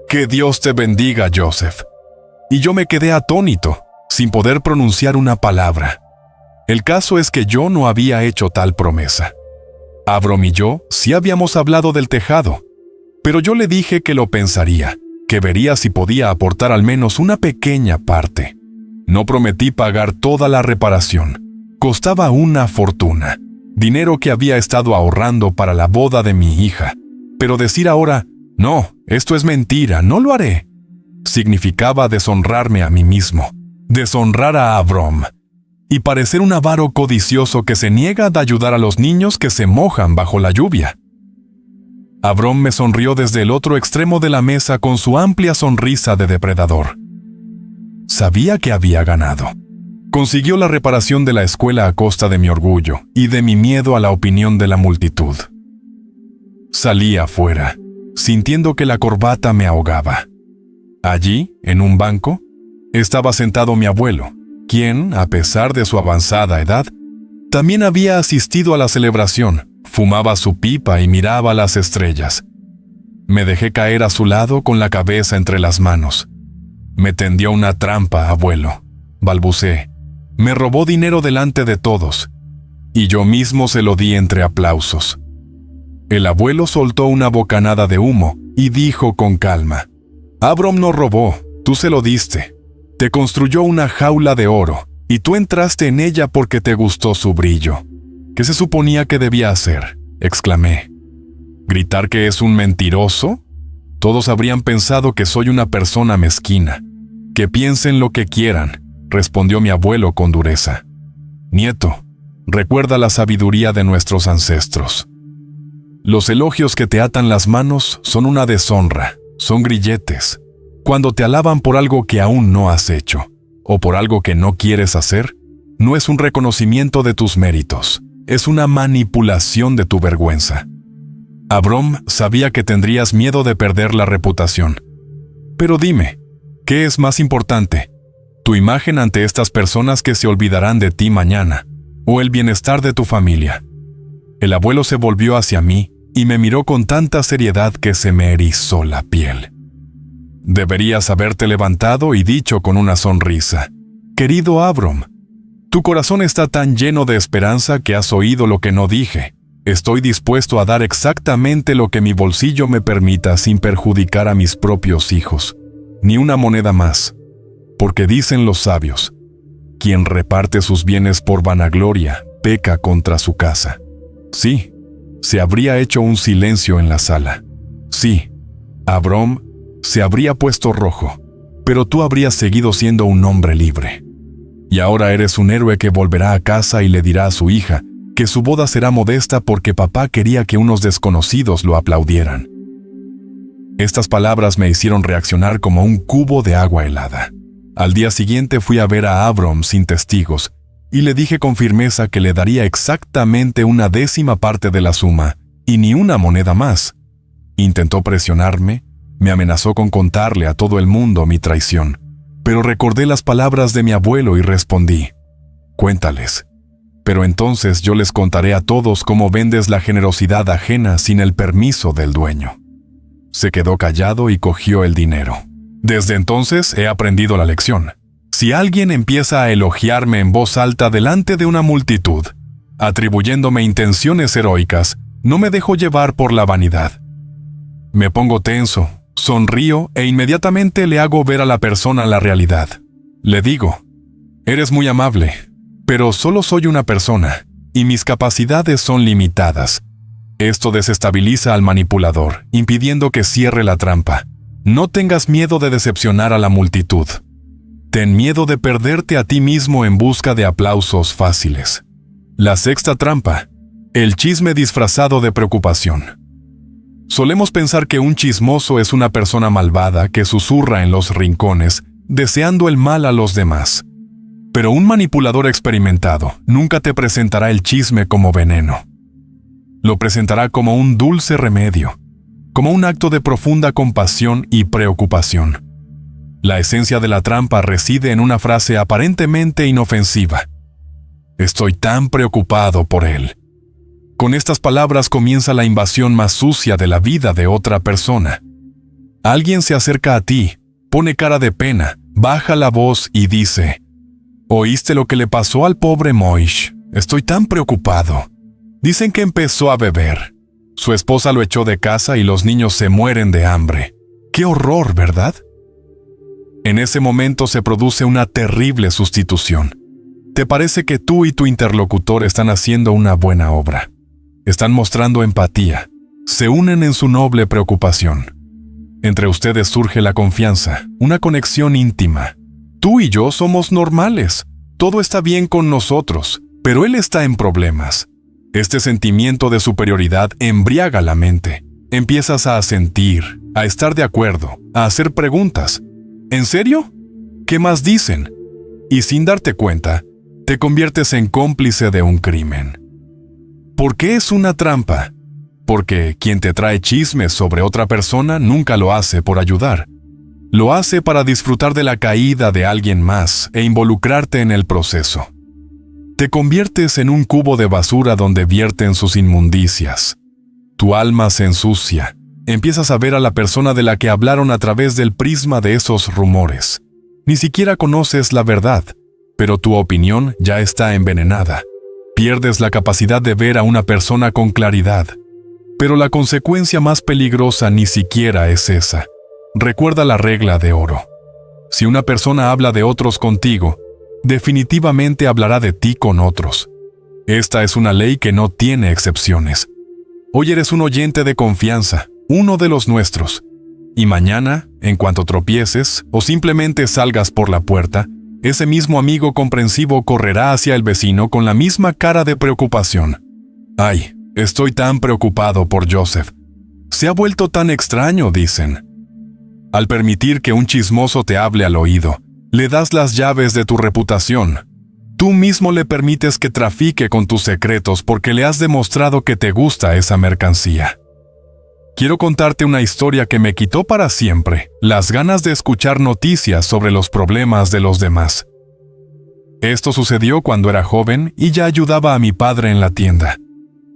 «Que Dios te bendiga, Joseph». Y yo me quedé atónito, sin poder pronunciar una palabra. El caso es que yo no había hecho tal promesa. Avrom y yo sí habíamos hablado del tejado, Pero yo le dije que lo pensaría, que vería si podía aportar al menos una pequeña parte. No prometí pagar toda la reparación. Costaba una fortuna, dinero que había estado ahorrando para la boda de mi hija. Pero decir ahora, no, esto es mentira, no lo haré, significaba deshonrarme a mí mismo, deshonrar a Avrom, y parecer un avaro codicioso que se niega a ayudar a los niños que se mojan bajo la lluvia. Avrom me sonrió desde el otro extremo de la mesa con su amplia sonrisa de depredador. Sabía que había ganado. Consiguió la reparación de la escuela a costa de mi orgullo y de mi miedo a la opinión de la multitud. Salí afuera, sintiendo que la corbata me ahogaba. Allí, en un banco, estaba sentado mi abuelo, quien, a pesar de su avanzada edad, también había asistido a la celebración, fumaba su pipa y miraba las estrellas. Me dejé caer a su lado con la cabeza entre las manos. Me tendió una trampa, abuelo, balbuceé. Me robó dinero delante de todos, y yo mismo se lo di entre aplausos. El abuelo soltó una bocanada de humo y dijo con calma: Avrom no robó, tú se lo diste. Te construyó una jaula de oro, y tú entraste en ella porque te gustó su brillo. ¿Qué se suponía que debía hacer?, exclamé. ¿Gritar que es un mentiroso? Todos habrían pensado que soy una persona mezquina. Que piensen lo que quieran, respondió mi abuelo con dureza. Nieto, recuerda la sabiduría de nuestros ancestros. Los elogios que te atan las manos son una deshonra, son grilletes. Cuando te alaban por algo que aún no has hecho, o por algo que no quieres hacer, no es un reconocimiento de tus méritos, es una manipulación de tu vergüenza. Avrom sabía que tendrías miedo de perder la reputación. Pero dime, ¿qué es más importante? ¿Tu imagen ante estas personas que se olvidarán de ti mañana, o el bienestar de tu familia? El abuelo se volvió hacia mí y me miró con tanta seriedad que se me erizó la piel. Deberías haberte levantado y dicho con una sonrisa: Querido Avrom, tu corazón está tan lleno de esperanza que has oído lo que no dije. Estoy dispuesto a dar exactamente lo que mi bolsillo me permita sin perjudicar a mis propios hijos. Ni una moneda más. Porque dicen los sabios: quien reparte sus bienes por vanagloria, peca contra su casa. Sí, se habría hecho un silencio en la sala. Sí, Avrom se habría puesto rojo, pero tú habrías seguido siendo un hombre libre. Y ahora eres un héroe que volverá a casa y le dirá a su hija que su boda será modesta porque papá quería que unos desconocidos lo aplaudieran. Estas palabras me hicieron reaccionar como un cubo de agua helada. Al día siguiente fui a ver a Avrom sin testigos y le dije con firmeza que le daría exactamente 1/10 parte de la suma y ni una moneda más. Intentó presionarme, me amenazó con contarle a todo el mundo mi traición, pero recordé las palabras de mi abuelo y respondí: cuéntales, pero entonces yo les contaré a todos cómo vendes la generosidad ajena sin el permiso del dueño. Se quedó callado y cogió el dinero. Desde entonces he aprendido la lección. Si alguien empieza a elogiarme en voz alta delante de una multitud, atribuyéndome intenciones heroicas, no me dejo llevar por la vanidad. Me pongo tenso, sonrío e inmediatamente le hago ver a la persona la realidad. Le digo: eres muy amable, pero solo soy una persona, y mis capacidades son limitadas. Esto desestabiliza al manipulador, impidiendo que cierre la trampa. No tengas miedo de decepcionar a la multitud. Ten miedo de perderte a ti mismo en busca de aplausos fáciles. La sexta trampa: el chisme disfrazado de preocupación. Solemos pensar que un chismoso es una persona malvada que susurra en los rincones, deseando el mal a los demás. Pero un manipulador experimentado nunca te presentará el chisme como veneno. Lo presentará como un dulce remedio, como un acto de profunda compasión y preocupación. La esencia de la trampa reside en una frase aparentemente inofensiva: estoy tan preocupado por él. Con estas palabras comienza la invasión más sucia de la vida de otra persona. Alguien se acerca a ti, pone cara de pena, baja la voz y dice: ¿oíste lo que le pasó al pobre Moish? Estoy tan preocupado. Dicen que empezó a beber. Su esposa lo echó de casa y los niños se mueren de hambre. ¡Qué horror!, ¿verdad? En ese momento se produce una terrible sustitución. Te parece que tú y tu interlocutor están haciendo una buena obra. Están mostrando empatía. Se unen en su noble preocupación. Entre ustedes surge la confianza, una conexión íntima. Tú y yo somos normales. Todo está bien con nosotros, pero él está en problemas. Este sentimiento de superioridad embriaga la mente. Empiezas a sentir, a estar de acuerdo, a hacer preguntas. ¿En serio? ¿Qué más dicen? Y sin darte cuenta, te conviertes en cómplice de un crimen. ¿Por qué es una trampa? Porque quien te trae chismes sobre otra persona nunca lo hace por ayudar. Lo hace para disfrutar de la caída de alguien más e involucrarte en el proceso. Te conviertes en un cubo de basura donde vierten sus inmundicias. Tu alma se ensucia. Empiezas a ver a la persona de la que hablaron a través del prisma de esos rumores. Ni siquiera conoces la verdad, pero tu opinión ya está envenenada. Pierdes la capacidad de ver a una persona con claridad. Pero la consecuencia más peligrosa ni siquiera es esa. Recuerda la regla de oro. Si una persona habla de otros contigo, definitivamente hablará de ti con otros. Esta es una ley que no tiene excepciones. Hoy eres un oyente de confianza, uno de los nuestros. Y mañana, en cuanto tropieces o simplemente salgas por la puerta, ese mismo amigo comprensivo correrá hacia el vecino con la misma cara de preocupación. Ay, estoy tan preocupado por Joseph. Se ha vuelto tan extraño, dicen. Al permitir que un chismoso te hable al oído, le das las llaves de tu reputación. Tú mismo le permites que trafique con tus secretos porque le has demostrado que te gusta esa mercancía. Quiero contarte una historia que me quitó para siempre las ganas de escuchar noticias sobre los problemas de los demás. Esto sucedió cuando era joven y ya ayudaba a mi padre en la tienda.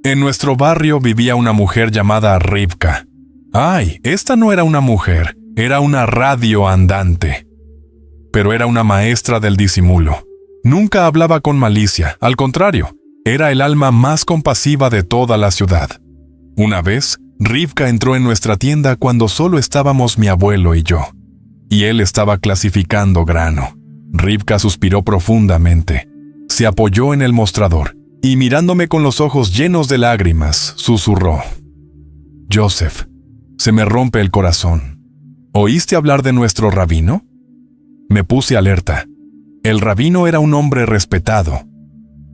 En nuestro barrio vivía una mujer llamada Rivka. ¡Ay! Esta no era una mujer, era una radio andante. Pero era una maestra del disimulo. Nunca hablaba con malicia, al contrario, era el alma más compasiva de toda la ciudad. Una vez, Rivka entró en nuestra tienda cuando solo estábamos mi abuelo y yo. Y él estaba clasificando grano. Rivka suspiró profundamente. Se apoyó en el mostrador y mirándome con los ojos llenos de lágrimas, susurró. Joseph, se me rompe el corazón. ¿Oíste hablar de nuestro rabino? Me puse alerta. El rabino era un hombre respetado.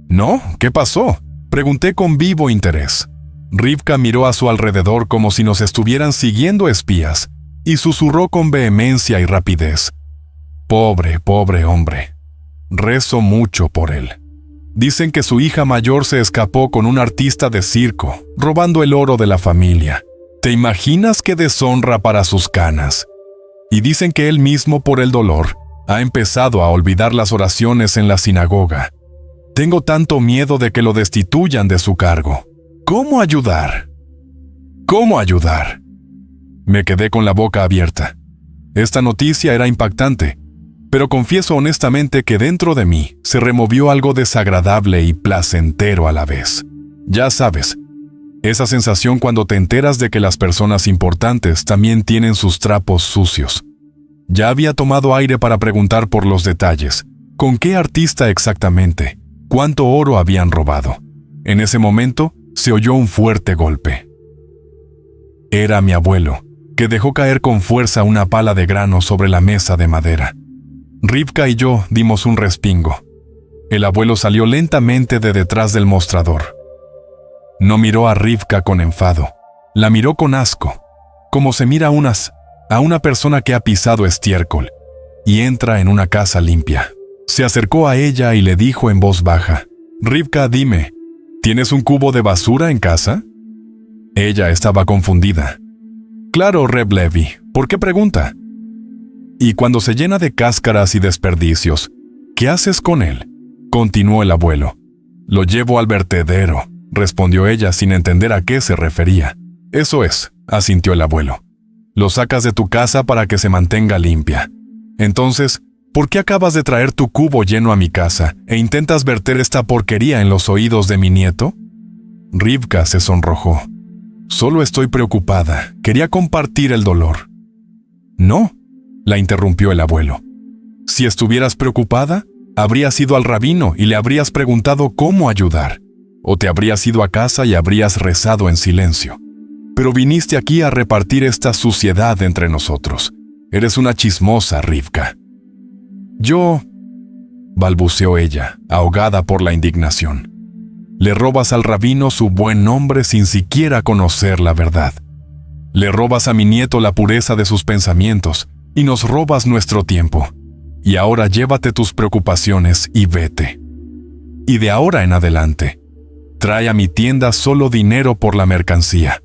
¿No? ¿Qué pasó? Pregunté con vivo interés. Rivka miró a su alrededor como si nos estuvieran siguiendo espías y susurró con vehemencia y rapidez. Pobre, pobre hombre. Rezo mucho por él. Dicen que su hija mayor se escapó con un artista de circo, robando el oro de la familia. ¿Te imaginas qué deshonra para sus canas? Y dicen que él mismo, por el dolor, ha empezado a olvidar las oraciones en la sinagoga. Tengo tanto miedo de que lo destituyan de su cargo. ¿Cómo ayudar? ¿Cómo ayudar? Me quedé con la boca abierta. Esta noticia era impactante, pero confieso honestamente que dentro de mí se removió algo desagradable y placentero a la vez. Ya sabes, esa sensación cuando te enteras de que las personas importantes también tienen sus trapos sucios. Ya había tomado aire para preguntar por los detalles. ¿Con qué artista exactamente? ¿Cuánto oro habían robado? En ese momento, se oyó un fuerte golpe. Era mi abuelo, que dejó caer con fuerza una pala de grano sobre la mesa de madera. Rivka y yo dimos un respingo. El abuelo salió lentamente de detrás del mostrador. No miró a Rivka con enfado, la miró con asco, como se mira a una persona que ha pisado estiércol y entra en una casa limpia. Se acercó a ella y le dijo en voz baja, «Rivka, dime, ¿tienes un cubo de basura en casa?» Ella estaba confundida. «Claro, Reb Levi, ¿por qué pregunta?» «Y cuando se llena de cáscaras y desperdicios, ¿qué haces con él?», continuó el abuelo. «Lo llevo al vertedero», respondió ella sin entender a qué se refería. «Eso es», asintió el abuelo. «Lo sacas de tu casa para que se mantenga limpia. Entonces, ¿por qué acabas de traer tu cubo lleno a mi casa e intentas verter esta porquería en los oídos de mi nieto?» Rivka se sonrojó. Solo estoy preocupada. Quería compartir el dolor. No, la interrumpió el abuelo. Si estuvieras preocupada, habrías ido al rabino y le habrías preguntado cómo ayudar. O te habrías ido a casa y habrías rezado en silencio. Pero viniste aquí a repartir esta suciedad entre nosotros. Eres una chismosa, Rivka. Yo, balbuceó ella, ahogada por la indignación. Le robas al rabino su buen nombre sin siquiera conocer la verdad. Le robas a mi nieto la pureza de sus pensamientos y nos robas nuestro tiempo. Y ahora llévate tus preocupaciones y vete. Y de ahora en adelante, trae a mi tienda solo dinero por la mercancía,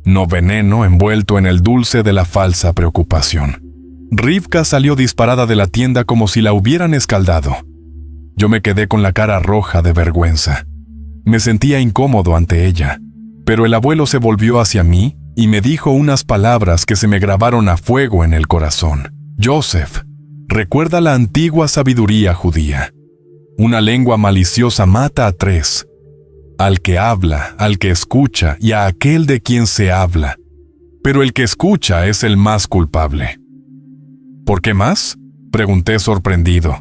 no veneno envuelto en el dulce de la falsa preocupación. Rivka salió disparada de la tienda como si la hubieran escaldado. Yo me quedé con la cara roja de vergüenza. Me sentía incómodo ante ella, pero el abuelo se volvió hacia mí y me dijo unas palabras que se me grabaron a fuego en el corazón. Joseph, recuerda la antigua sabiduría judía. Una lengua maliciosa mata a tres: al que habla, al que escucha y a aquel de quien se habla. Pero el que escucha es el más culpable. ¿Por qué más?, pregunté sorprendido.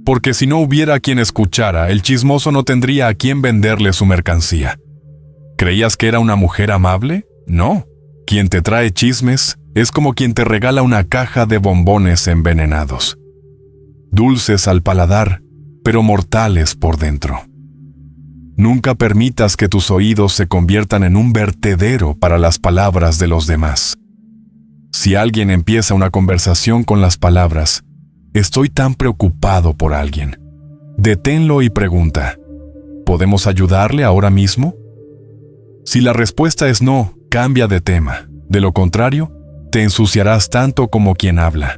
Porque si no hubiera quien escuchara, el chismoso no tendría a quien venderle su mercancía. ¿Creías que era una mujer amable? No. Quien te trae chismes es como quien te regala una caja de bombones envenenados. Dulces al paladar, pero mortales por dentro. Nunca permitas que tus oídos se conviertan en un vertedero para las palabras de los demás. Si alguien empieza una conversación con las palabras, estoy tan preocupado por alguien, deténlo y pregunta, ¿podemos ayudarle ahora mismo? Si la respuesta es no, cambia de tema. De lo contrario, te ensuciarás tanto como quien habla.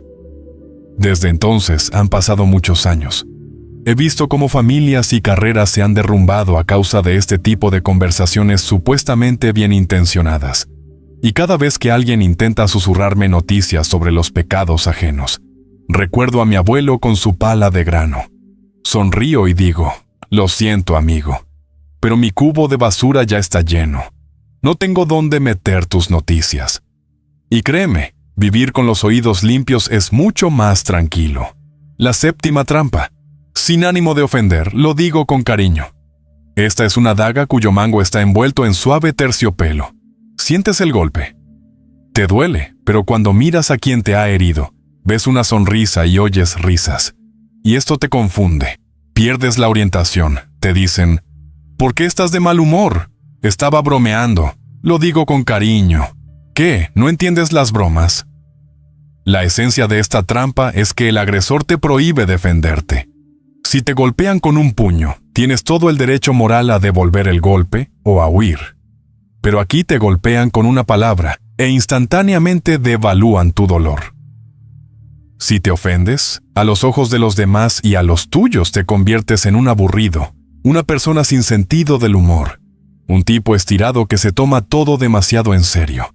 Desde entonces han pasado muchos años. He visto cómo familias y carreras se han derrumbado a causa de este tipo de conversaciones supuestamente bien intencionadas. Y cada vez que alguien intenta susurrarme noticias sobre los pecados ajenos, recuerdo a mi abuelo con su pala de grano. Sonrío y digo, lo siento, amigo, pero mi cubo de basura ya está lleno. No tengo dónde meter tus noticias. Y créeme, vivir con los oídos limpios es mucho más tranquilo. La séptima trampa. Sin ánimo de ofender, lo digo con cariño. Esta es una daga cuyo mango está envuelto en suave terciopelo. Sientes el golpe. Te duele, pero cuando miras a quien te ha herido, ves una sonrisa y oyes risas. Y esto te confunde. Pierdes la orientación. Te dicen, ¿por qué estás de mal humor? Estaba bromeando. Lo digo con cariño. ¿Qué? ¿No entiendes las bromas? La esencia de esta trampa es que el agresor te prohíbe defenderte. Si te golpean con un puño, tienes todo el derecho moral a devolver el golpe o a huir. Pero aquí te golpean con una palabra e instantáneamente devalúan tu dolor. Si te ofendes, a los ojos de los demás y a los tuyos te conviertes en un aburrido, una persona sin sentido del humor, un tipo estirado que se toma todo demasiado en serio.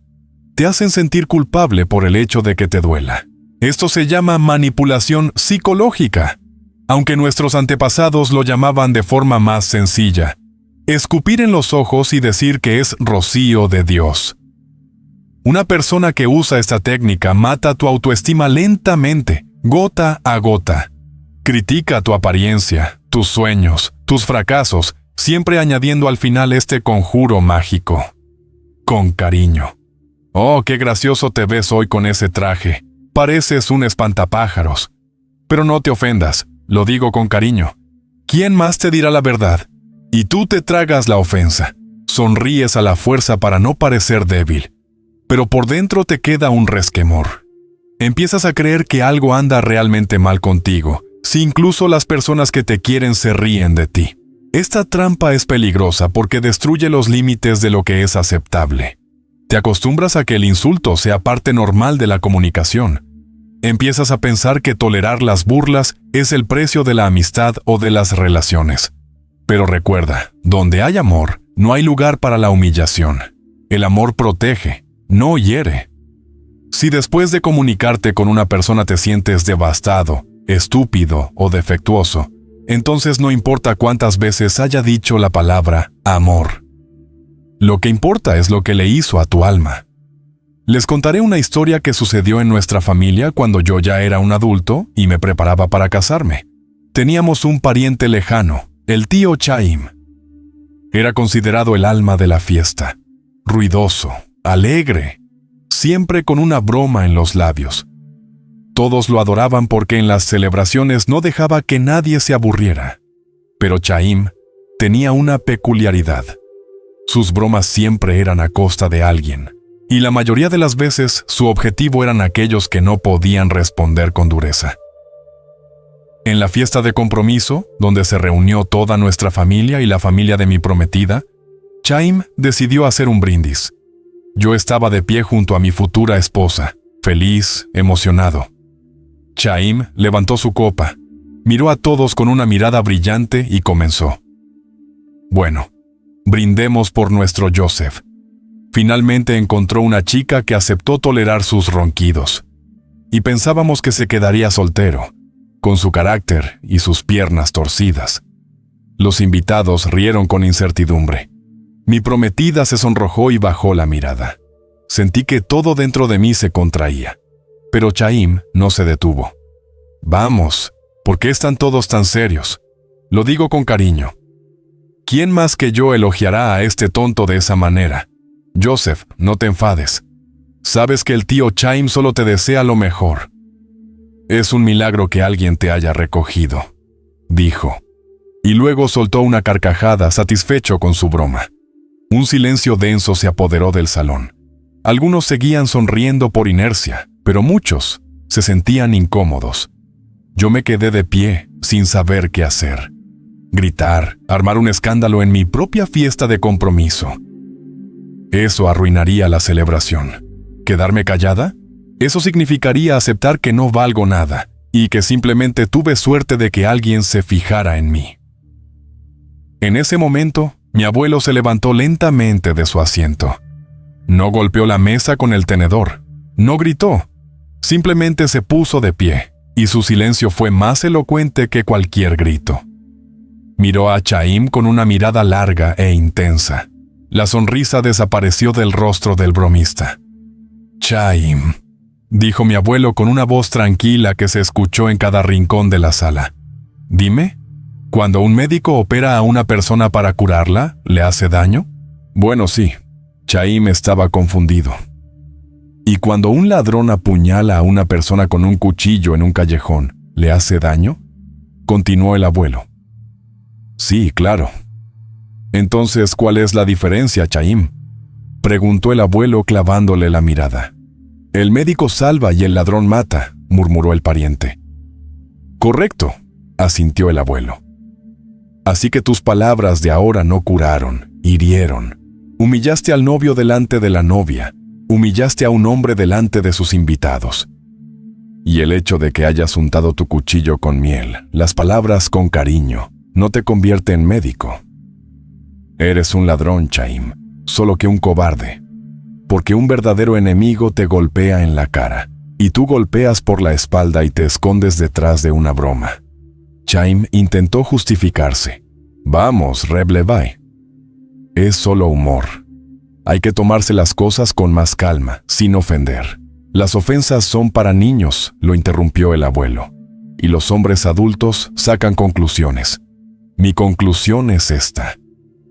Te hacen sentir culpable por el hecho de que te duela. Esto se llama manipulación psicológica, aunque nuestros antepasados lo llamaban de forma más sencilla: escupir en los ojos y decir que es rocío de Dios. Una persona que usa esta técnica mata tu autoestima lentamente, gota a gota. Critica tu apariencia, tus sueños, tus fracasos, siempre añadiendo al final este conjuro mágico: con cariño. Oh, qué gracioso te ves hoy con ese traje. Pareces un espantapájaros. Pero no te ofendas, lo digo con cariño. ¿Quién más te dirá la verdad? Y tú te tragas la ofensa. Sonríes a la fuerza para no parecer débil. Pero por dentro te queda un resquemor. Empiezas a creer que algo anda realmente mal contigo, si incluso las personas que te quieren se ríen de ti. Esta trampa es peligrosa porque destruye los límites de lo que es aceptable. Te acostumbras a que el insulto sea parte normal de la comunicación. Empiezas a pensar que tolerar las burlas es el precio de la amistad o de las relaciones. Pero recuerda, donde hay amor, no hay lugar para la humillación. El amor protege, no hiere. Si después de comunicarte con una persona te sientes devastado, estúpido o defectuoso, entonces no importa cuántas veces haya dicho la palabra amor. Lo que importa es lo que le hizo a tu alma. Les contaré una historia que sucedió en nuestra familia cuando yo ya era un adulto y me preparaba para casarme. Teníamos un pariente lejano, el tío Chaim. Era considerado el alma de la fiesta, ruidoso, alegre, siempre con una broma en los labios. Todos lo adoraban porque en las celebraciones no dejaba que nadie se aburriera. Pero Chaim tenía una peculiaridad. Sus bromas siempre eran a costa de alguien, y la mayoría de las veces su objetivo eran aquellos que no podían responder con dureza. En la fiesta de compromiso, donde se reunió toda nuestra familia y la familia de mi prometida, Chaim decidió hacer un brindis. Yo estaba de pie junto a mi futura esposa, feliz, emocionado. Chaim levantó su copa, miró a todos con una mirada brillante y comenzó. Bueno, brindemos por nuestro Joseph. Finalmente encontró una chica que aceptó tolerar sus ronquidos. Y pensábamos que se quedaría soltero, con su carácter y sus piernas torcidas. Los invitados rieron con incertidumbre. Mi prometida se sonrojó y bajó la mirada. Sentí que todo dentro de mí se contraía. Pero Chaim no se detuvo. Vamos, ¿por qué están todos tan serios? Lo digo con cariño. ¿Quién más que yo elogiará a este tonto de esa manera? Joseph, no te enfades. Sabes que el tío Chaim solo te desea lo mejor. Es un milagro que alguien te haya recogido, dijo. Y luego soltó una carcajada, satisfecho con su broma. Un silencio denso se apoderó del salón. Algunos seguían sonriendo por inercia, pero muchos se sentían incómodos. Yo me quedé de pie, sin saber qué hacer. Gritar, armar un escándalo en mi propia fiesta de compromiso. Eso arruinaría la celebración. ¿Quedarme callada? Eso significaría aceptar que no valgo nada y que simplemente tuve suerte de que alguien se fijara en mí. En ese momento, mi abuelo se levantó lentamente de su asiento. No golpeó la mesa con el tenedor, no gritó, simplemente se puso de pie, y su silencio fue más elocuente que cualquier grito. Miró a Chaim con una mirada larga e intensa. La sonrisa desapareció del rostro del bromista. Chaim, dijo mi abuelo con una voz tranquila que se escuchó en cada rincón de la sala. Dime, ¿cuando un médico opera a una persona para curarla, le hace daño? Bueno, sí. Chaim estaba confundido. ¿Y cuando un ladrón apuñala a una persona con un cuchillo en un callejón, le hace daño? Continuó el abuelo. Sí, claro. Entonces, ¿cuál es la diferencia, Chaim? Preguntó el abuelo clavándole la mirada. El médico salva y el ladrón mata, murmuró el pariente. Correcto, asintió el abuelo. Así que tus palabras de ahora no curaron, hirieron. Humillaste al novio delante de la novia, humillaste a un hombre delante de sus invitados. Y el hecho de que hayas untado tu cuchillo con miel, las palabras con cariño, no te convierte en médico. Eres un ladrón, Chaim, solo que un cobarde. Porque un verdadero enemigo te golpea en la cara, y tú golpeas por la espalda y te escondes detrás de una broma. Chaim intentó justificarse. Vamos, Reb Levi. Es solo humor. Hay que tomarse las cosas con más calma, sin ofender. Las ofensas son para niños, lo interrumpió el abuelo. Y los hombres adultos sacan conclusiones. Mi conclusión es esta.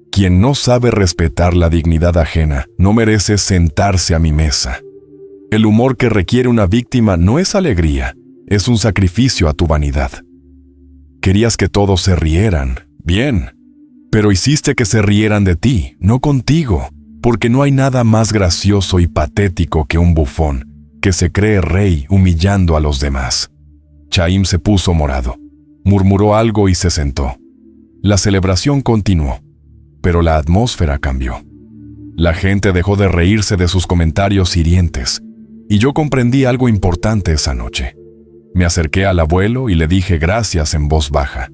Quien no sabe respetar la dignidad ajena no merece sentarse a mi mesa. El humor que requiere una víctima no es alegría, es un sacrificio a tu vanidad. Querías que todos se rieran, bien, pero hiciste que se rieran de ti, no contigo, porque no hay nada más gracioso y patético que un bufón que se cree rey humillando a los demás. Chaim se puso morado, murmuró algo y se sentó. La celebración continuó, pero la atmósfera cambió. La gente dejó de reírse de sus comentarios hirientes, y yo comprendí algo importante esa noche. Me acerqué al abuelo y le dije gracias en voz baja.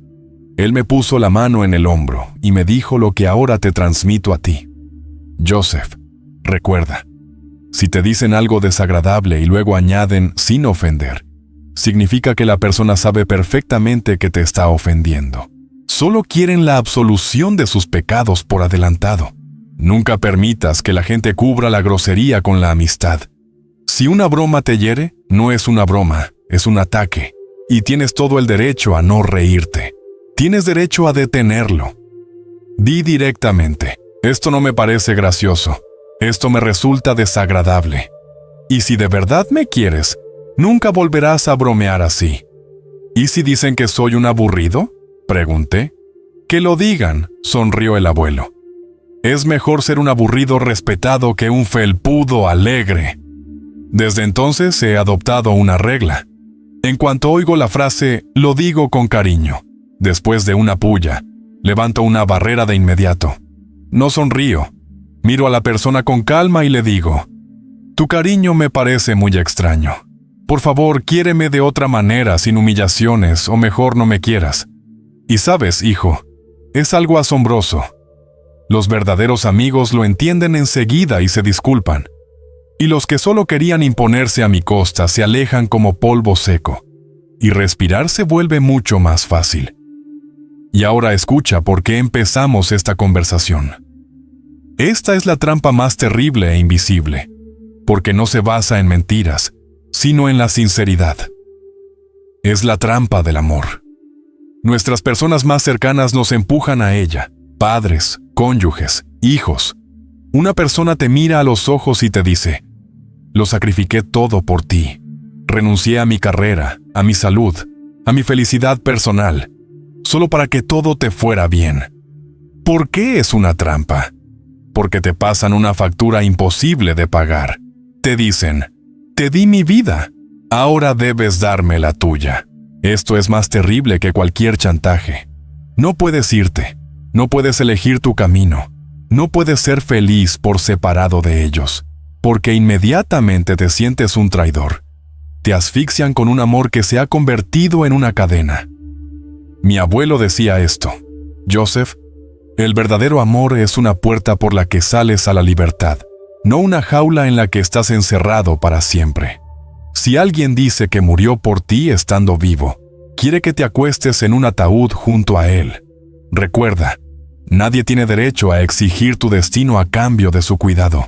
Él me puso la mano en el hombro y me dijo lo que ahora te transmito a ti. Joseph, recuerda, si te dicen algo desagradable y luego añaden sin ofender, significa que la persona sabe perfectamente que te está ofendiendo. Solo quieren la absolución de sus pecados por adelantado. Nunca permitas que la gente cubra la grosería con la amistad. Si una broma te hiere, no es una broma, es un ataque. Y tienes todo el derecho a no reírte. Tienes derecho a detenerlo. Di directamente, esto no me parece gracioso. Esto me resulta desagradable. Y si de verdad me quieres, nunca volverás a bromear así. ¿Y si dicen que soy un aburrido?, pregunté. Que lo digan, sonrió el abuelo. Es mejor ser un aburrido respetado que un felpudo alegre. Desde entonces he adoptado una regla. En cuanto oigo la frase, lo digo con cariño. Después de una pulla, levanto una barrera de inmediato. No sonrío. Miro a la persona con calma y le digo, tu cariño me parece muy extraño. Por favor, quiéreme de otra manera, sin humillaciones, o mejor no me quieras. Y sabes, hijo, es algo asombroso. Los verdaderos amigos lo entienden enseguida y se disculpan. Y los que solo querían imponerse a mi costa se alejan como polvo seco. Y respirar se vuelve mucho más fácil. Y ahora escucha por qué empezamos esta conversación. Esta es la trampa más terrible e invisible, porque no se basa en mentiras, sino en la sinceridad. Es la trampa del amor. Nuestras personas más cercanas nos empujan a ella, padres, cónyuges, hijos. Una persona te mira a los ojos y te dice, lo sacrifiqué todo por ti. Renuncié a mi carrera, a mi salud, a mi felicidad personal, solo para que todo te fuera bien. ¿Por qué es una trampa? Porque te pasan una factura imposible de pagar. Te dicen, te di mi vida, ahora debes darme la tuya. Esto es más terrible que cualquier chantaje. No puedes irte, no puedes elegir tu camino, no puedes ser feliz por separado de ellos, porque inmediatamente te sientes un traidor. Te asfixian con un amor que se ha convertido en una cadena. Mi abuelo decía esto, Joseph, el verdadero amor es una puerta por la que sales a la libertad, no una jaula en la que estás encerrado para siempre. Si alguien dice que murió por ti estando vivo, quiere que te acuestes en un ataúd junto a él. Recuerda, nadie tiene derecho a exigir tu destino a cambio de su cuidado.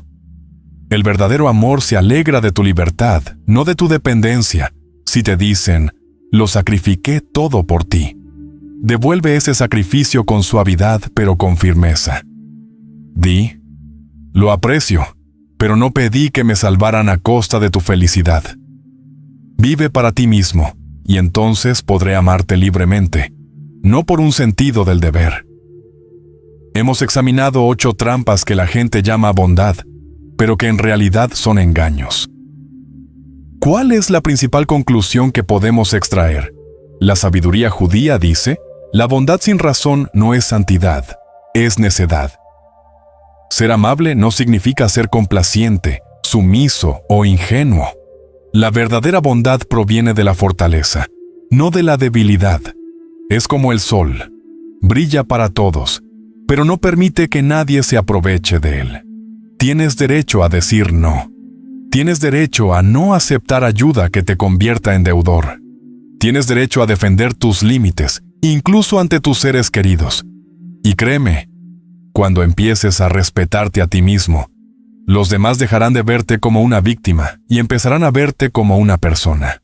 El verdadero amor se alegra de tu libertad, no de tu dependencia. Si te dicen, lo sacrifiqué todo por ti, devuelve ese sacrificio con suavidad pero con firmeza. Di, lo aprecio, pero no pedí que me salvaran a costa de tu felicidad. Vive para ti mismo, y entonces podré amarte libremente, no por un sentido del deber. Hemos examinado 8 trampas que la gente llama bondad, pero que en realidad son engaños. ¿Cuál es la principal conclusión que podemos extraer? La sabiduría judía dice, la bondad sin razón no es santidad, es necedad. Ser amable no significa ser complaciente, sumiso o ingenuo. La verdadera bondad proviene de la fortaleza, no de la debilidad. Es como el sol, brilla para todos, pero no permite que nadie se aproveche de él. Tienes derecho a decir no. Tienes derecho a no aceptar ayuda que te convierta en deudor. Tienes derecho a defender tus límites, incluso ante tus seres queridos. Y créeme, cuando empieces a respetarte a ti mismo, los demás dejarán de verte como una víctima y empezarán a verte como una persona.